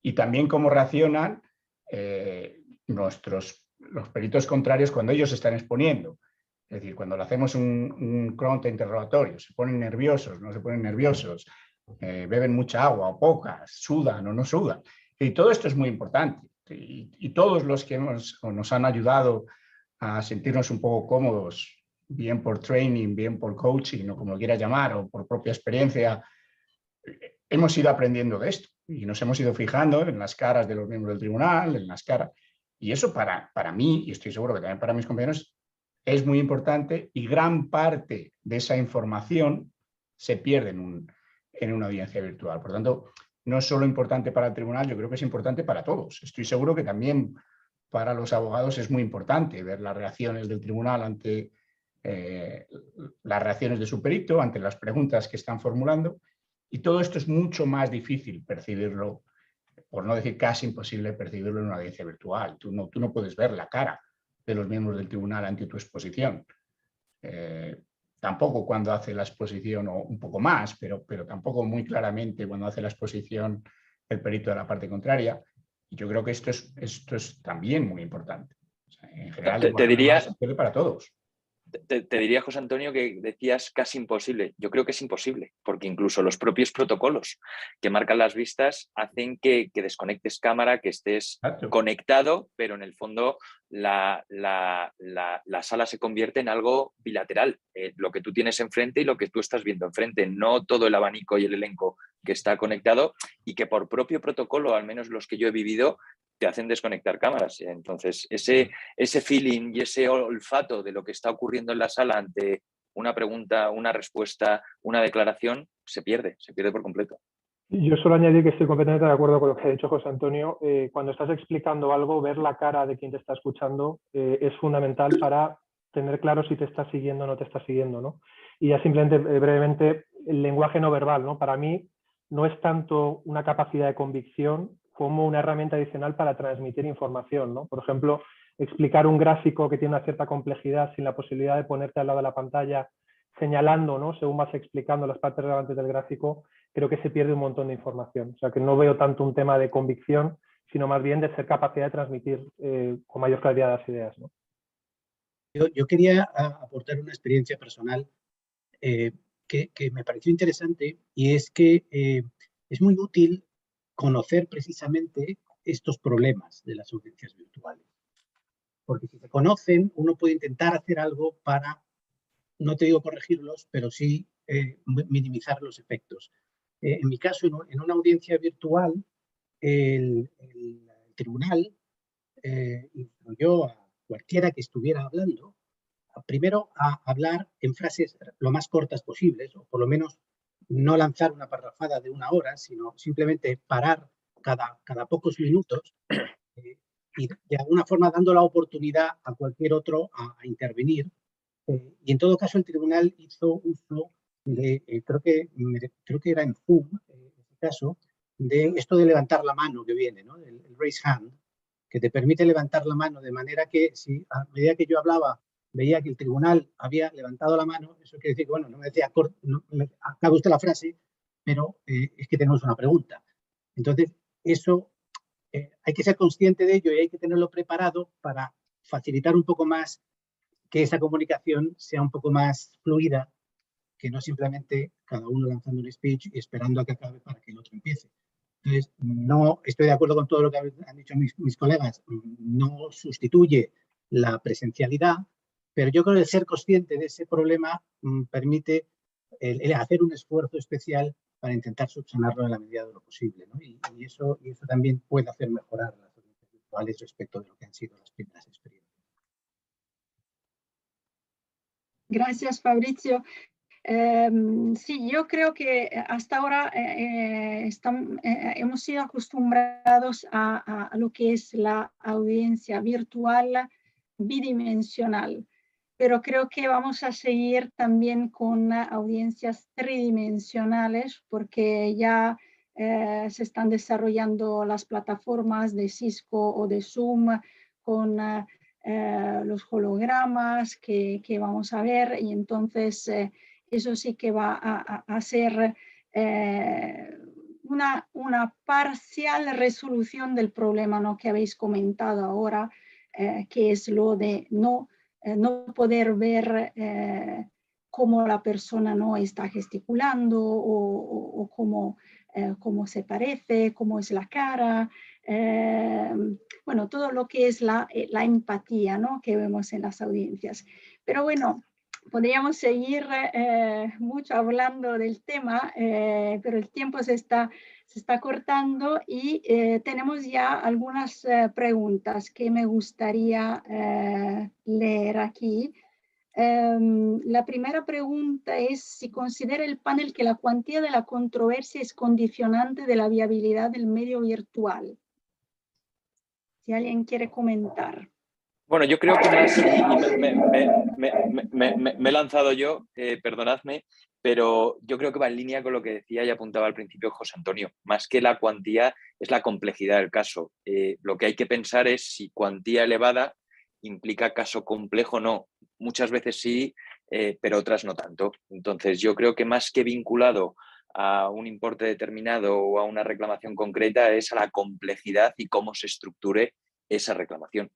y también cómo reaccionan los peritos contrarios cuando ellos se están exponiendo. Es decir, cuando le hacemos un contrainterrogatorio, se ponen nerviosos, no se ponen nerviosos, beben mucha agua o poca, sudan o no sudan. Y todo esto es muy importante. Y todos los que nos han ayudado a sentirnos un poco cómodos, bien por training, bien por coaching, o como lo quieras llamar, o por propia experiencia, hemos ido aprendiendo de esto y nos hemos ido fijando en las caras de los miembros del tribunal, en las caras. Y eso para mí, y estoy seguro que también para mis compañeros, es muy importante, y gran parte de esa información se pierde en una audiencia virtual. Por tanto, no es solo importante para el tribunal, yo creo que es importante para todos. Estoy seguro que también para los abogados es muy importante ver las reacciones del tribunal ante las reacciones de su perito, ante las preguntas que están formulando, y todo esto es mucho más difícil percibirlo, por no decir casi imposible percibirlo en una audiencia virtual. Tú no puedes ver la cara de los miembros del tribunal ante tu exposición. Tampoco cuando hace la exposición, o un poco más, pero tampoco muy claramente cuando hace la exposición el perito de la parte contraria. Y yo creo que esto es también muy importante. O sea, en general, te diría, se puede para todos. Te diría, José Antonio, que decías casi imposible. Yo creo que es imposible, porque incluso los propios protocolos que marcan las vistas hacen que desconectes cámara, que estés conectado, pero en el fondo la sala se convierte en algo bilateral. Lo que tú tienes enfrente y lo que tú estás viendo enfrente, no todo el abanico y el elenco que está conectado, y que por propio protocolo, al menos los que yo he vivido, te hacen desconectar cámaras. Entonces, ese feeling y ese olfato de lo que está ocurriendo en la sala ante una pregunta, una respuesta, una declaración, se pierde por completo. Yo solo añadir que estoy completamente de acuerdo con lo que ha dicho José Antonio. Cuando estás explicando algo, ver la cara de quien te está escuchando es fundamental para tener claro si te está siguiendo o no te está siguiendo, ¿no? Y ya simplemente, brevemente, el lenguaje no verbal, ¿no? Para mí no es tanto una capacidad de convicción como una herramienta adicional para transmitir información, ¿no? Por ejemplo, explicar un gráfico que tiene una cierta complejidad sin la posibilidad de ponerte al lado de la pantalla señalando, ¿no? Según vas explicando las partes relevantes del gráfico, creo que se pierde un montón de información. O sea, que no veo tanto un tema de convicción, sino más bien de ser capacidad de transmitir con mayor claridad las ideas, ¿no? Yo quería aportar una experiencia personal que me pareció interesante, y es que es muy útil conocer precisamente estos problemas de las audiencias virtuales. porque si se conocen, uno puede intentar hacer algo para, no te digo corregirlos, pero sí minimizar los efectos. En mi caso, en una audiencia virtual, el tribunal instruyó a cualquiera que estuviera hablando, primero a hablar en frases lo más cortas posibles, o por lo menos no lanzar una parrafada de 1 hora, sino simplemente parar cada pocos minutos y de alguna forma dando la oportunidad a cualquier otro a intervenir. Y en todo caso el tribunal hizo uso de, creo que era en Zoom, en este caso, de esto de levantar la mano que viene, ¿no? El raise hand, que te permite levantar la mano de manera que si a medida que yo hablaba veía que el tribunal había levantado la mano, eso quiere decir que, bueno, no me decía, acabe usted la frase, pero es que tenemos una pregunta. Entonces, eso hay que ser consciente de ello y hay que tenerlo preparado para facilitar un poco más que esa comunicación sea un poco más fluida, que no simplemente cada uno lanzando un speech y esperando a que acabe para que el otro empiece. Entonces, no estoy de acuerdo con todo lo que han dicho mis colegas, no sustituye la presencialidad, pero yo creo que el ser consciente de ese problema permite el hacer un esfuerzo especial para intentar subsanarlo en la medida de lo posible, ¿no? Y eso también puede hacer mejorar las audiencias virtuales respecto de lo que han sido las primeras experiencias. Gracias, Fabricio. Sí, yo creo que hasta ahora hemos sido acostumbrados a lo que es la audiencia virtual bidimensional, pero creo que vamos a seguir también con audiencias tridimensionales porque ya se están desarrollando las plataformas de Cisco o de Zoom con los hologramas que vamos a ver, y entonces eso sí que va a ser una parcial resolución del problema, ¿no?, que habéis comentado ahora, que es lo de no poder ver cómo la persona no está gesticulando o cómo se parece, cómo es la cara. Bueno, todo lo que es la empatía, ¿no?, que vemos en las audiencias. Pero bueno, podríamos seguir mucho hablando del tema, pero el tiempo se está cortando y tenemos ya algunas preguntas que me gustaría leer aquí. La primera pregunta es si considera el panel que la cuantía de la controversia es condicionante de la viabilidad del medio virtual. Si alguien quiere comentar. Bueno, yo creo que más, me he lanzado yo, perdonadme, pero yo creo que va en línea con lo que decía y apuntaba al principio José Antonio. Más que la cuantía, es la complejidad del caso. Lo que hay que pensar es si cuantía elevada implica caso complejo o no. Muchas veces sí, pero otras no tanto. Entonces, yo creo que más que vinculado a un importe determinado o a una reclamación concreta, es a la complejidad y cómo se estructure esa reclamación.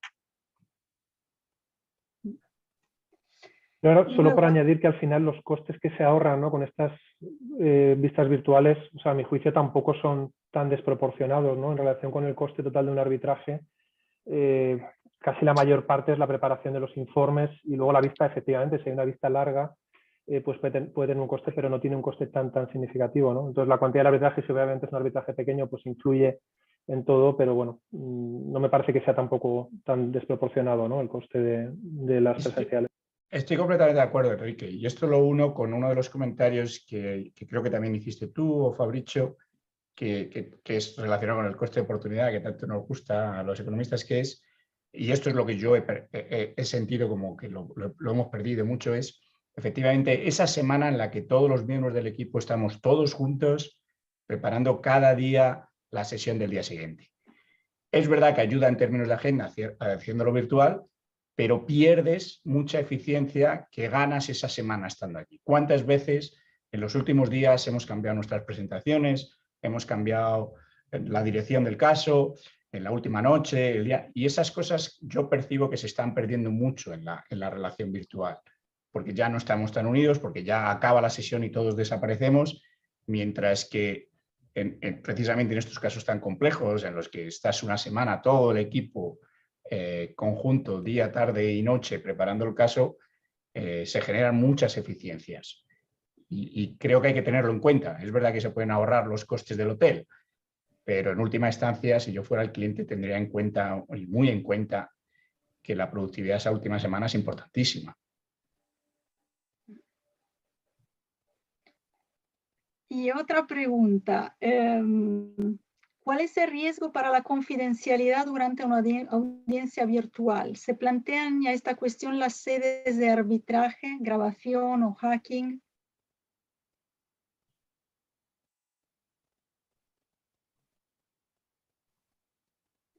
Claro, solo para añadir que al final los costes que se ahorran, ¿no?, con estas vistas virtuales, o sea, a mi juicio tampoco son tan desproporcionados, ¿no?, en relación con el coste total de un arbitraje. Casi la mayor parte es la preparación de los informes y luego la vista, efectivamente, si hay una vista larga, pues puede tener un coste, pero no tiene un coste tan significativo, ¿no? Entonces la cuantía del arbitraje, si obviamente es un arbitraje pequeño, pues influye en todo, pero bueno, no me parece que sea tampoco tan desproporcionado, ¿no?, el coste de las presenciales. Estoy completamente de acuerdo, Enrique. Y esto lo uno con uno de los comentarios que creo que también hiciste tú o Fabricio, que es relacionado con el coste de oportunidad, que tanto nos gusta a los economistas, que es, y esto es lo que yo he sentido como que lo hemos perdido mucho, es efectivamente esa semana en la que todos los miembros del equipo estamos todos juntos preparando cada día la sesión del día siguiente. Es verdad que ayuda en términos de agenda haciéndolo virtual, pero pierdes mucha eficiencia que ganas esa semana estando aquí. ¿Cuántas veces en los últimos días hemos cambiado nuestras presentaciones, hemos cambiado la dirección del caso, en la última noche, el día? Y esas cosas yo percibo que se están perdiendo mucho en la relación virtual, porque ya no estamos tan unidos, porque ya acaba la sesión y todos desaparecemos, mientras que precisamente en estos casos tan complejos, en los que estás una semana todo el equipo conjunto, día, tarde y noche, preparando el caso, se generan muchas eficiencias. Y creo que hay que tenerlo en cuenta. Es verdad que se pueden ahorrar los costes del hotel, pero en última instancia, si yo fuera el cliente, tendría en cuenta, y muy en cuenta, que la productividad esa última semana es importantísima. Y otra pregunta, ¿cuál es el riesgo para la confidencialidad durante una audiencia virtual? ¿Se plantean ya esta cuestión las sedes de arbitraje, grabación o hacking?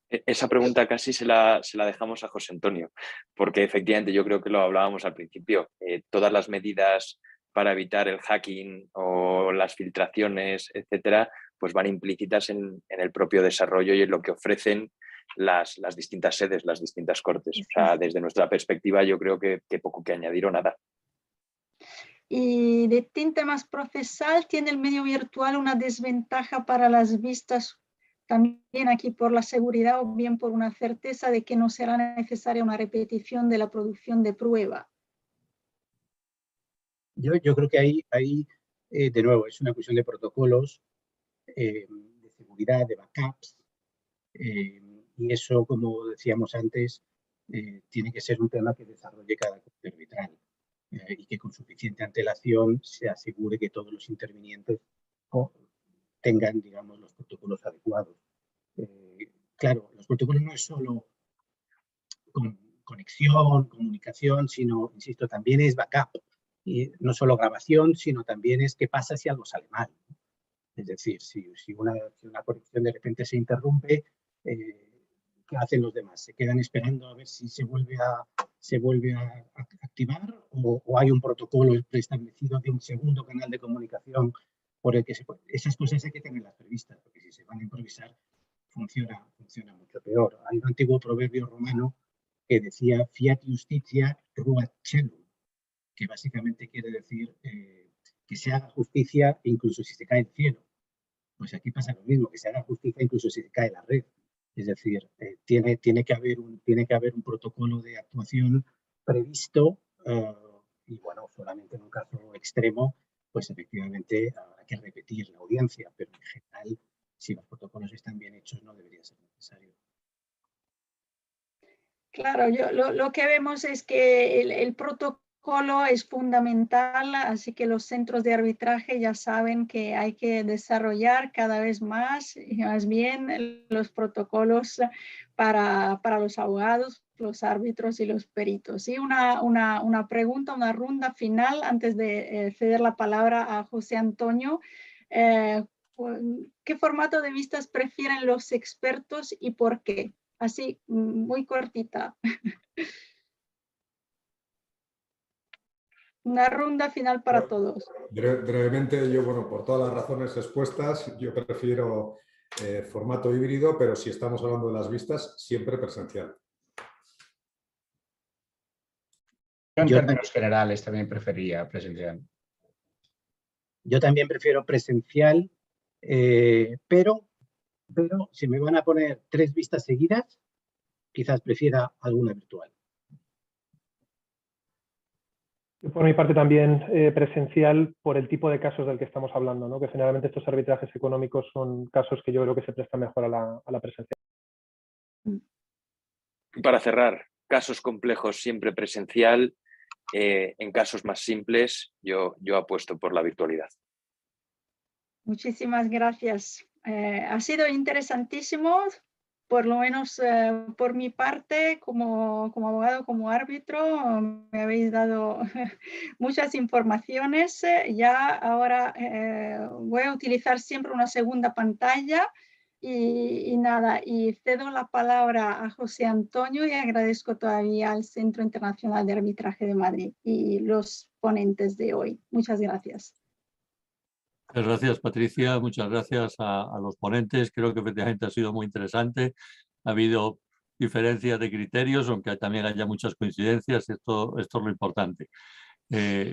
Esa pregunta casi se la dejamos a José Antonio, porque efectivamente yo creo que lo hablábamos al principio. Todas las medidas para evitar el hacking o las filtraciones, etcétera, pues van implícitas en el propio desarrollo y en lo que ofrecen las distintas sedes, las distintas cortes. O sea, desde nuestra perspectiva yo creo que poco que añadir o nada. Y de tinte más procesal, ¿tiene el medio virtual una desventaja para las vistas también aquí por la seguridad o bien por una certeza de que no será necesaria una repetición de la producción de prueba? Yo creo que ahí de nuevo, es una cuestión de protocolos, de seguridad, de backups, y eso, como decíamos antes, tiene que ser un tema que desarrolle cada corte arbitral y que con suficiente antelación se asegure que todos los intervinientes tengan, digamos, los protocolos adecuados. Claro, los protocolos no es solo conexión, comunicación, sino, insisto, también es backup. Y no solo grabación, sino también es qué pasa si algo sale mal. Es decir, si una conexión de repente se interrumpe, ¿qué hacen los demás? ¿Se quedan esperando a ver si se vuelve a activar o hay un protocolo preestablecido de un segundo canal de comunicación por el que se puede? Esas cosas hay que tenerlas previstas, porque si se van a improvisar, funciona mucho peor. Hay un antiguo proverbio romano que decía fiat justitia ruat caelum, que básicamente quiere decir que se haga justicia incluso si se cae el cielo. Pues aquí pasa lo mismo, que se haga justicia incluso si se cae la red. Es decir, tiene que haber un protocolo de actuación previsto y bueno, solamente en un caso extremo, pues efectivamente habrá que repetir la audiencia, pero en general, si los protocolos están bien hechos, no debería ser necesario. Claro, lo que vemos es que el protocolo es fundamental, así que los centros de arbitraje ya saben que hay que desarrollar cada vez más y más bien los protocolos para los abogados, los árbitros y los peritos. Y una pregunta, una ronda final antes de ceder la palabra a José Antonio. ¿Qué formato de vistas prefieren los expertos y por qué? Así, muy cortita. Una ronda final para todos. Brevemente, yo, bueno, por todas las razones expuestas, yo prefiero formato híbrido, pero si estamos hablando de las vistas, siempre presencial. Yo en términos generales también preferiría presencial. Yo también prefiero presencial, pero si me van a poner 3 vistas seguidas, quizás prefiera alguna virtual. Por mi parte también presencial por el tipo de casos del que estamos hablando, ¿no? Que generalmente estos arbitrajes económicos son casos que yo creo que se prestan mejor a la presencial. Para cerrar, casos complejos siempre presencial, en casos más simples yo apuesto por la virtualidad. Muchísimas gracias. Ha sido interesantísimo, por lo menos por mi parte, como abogado, como árbitro, me habéis dado muchas informaciones. Ya ahora voy a utilizar siempre una segunda pantalla y nada, y cedo la palabra a José Antonio y agradezco todavía al Centro Internacional de Arbitraje de Madrid y los ponentes de hoy. Muchas gracias. Muchas gracias, Patricia. Muchas gracias a los ponentes. Creo que efectivamente ha sido muy interesante. Ha habido diferencias de criterios, aunque también haya muchas coincidencias. Esto es lo importante.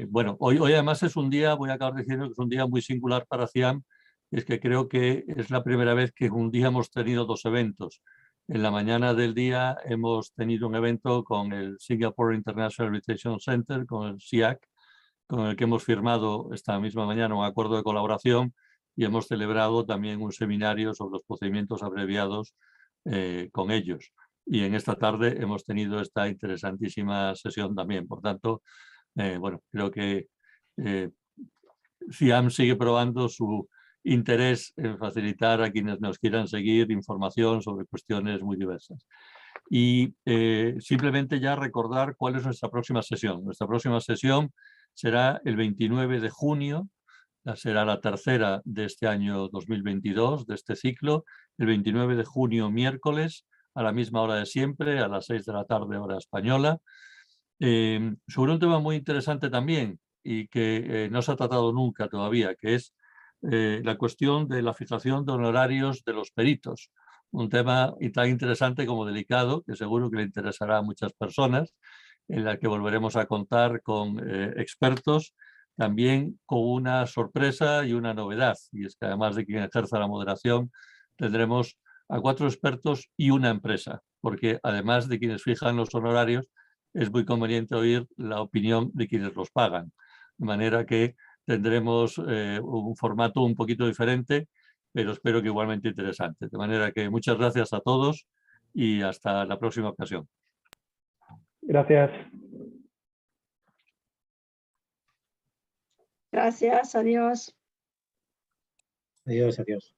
Bueno, hoy además es un día, voy a acabar diciendo que es un día muy singular para CIAM. Es que creo que es la primera vez que un día hemos tenido 2 eventos. En la mañana del día hemos tenido un evento con el Singapore International Arbitration Center, con el SIAC, con el que hemos firmado esta misma mañana un acuerdo de colaboración y hemos celebrado también un seminario sobre los procedimientos abreviados con ellos. Y en esta tarde hemos tenido esta interesantísima sesión también. Por tanto, bueno, creo que CIAM sigue probando su interés en facilitar a quienes nos quieran seguir información sobre cuestiones muy diversas. Y simplemente ya recordar cuál es nuestra próxima sesión. Nuestra próxima sesión será el 29 de junio, será la tercera de este año 2022, de este ciclo, el 29 de junio, miércoles, a la misma hora de siempre, a las 6 de la tarde, hora española, sobre un tema muy interesante también y que no se ha tratado nunca todavía, que es la cuestión de la fijación de honorarios de los peritos. Un tema tan interesante como delicado, que seguro que le interesará a muchas personas, en la que volveremos a contar con expertos, también con una sorpresa y una novedad, y es que además de quien ejerza la moderación, tendremos a 4 expertos y una empresa, porque además de quienes fijan los honorarios, es muy conveniente oír la opinión de quienes los pagan. De manera que tendremos un formato un poquito diferente, pero espero que igualmente interesante. De manera que muchas gracias a todos y hasta la próxima ocasión. Gracias. Gracias, adiós. Adiós, adiós.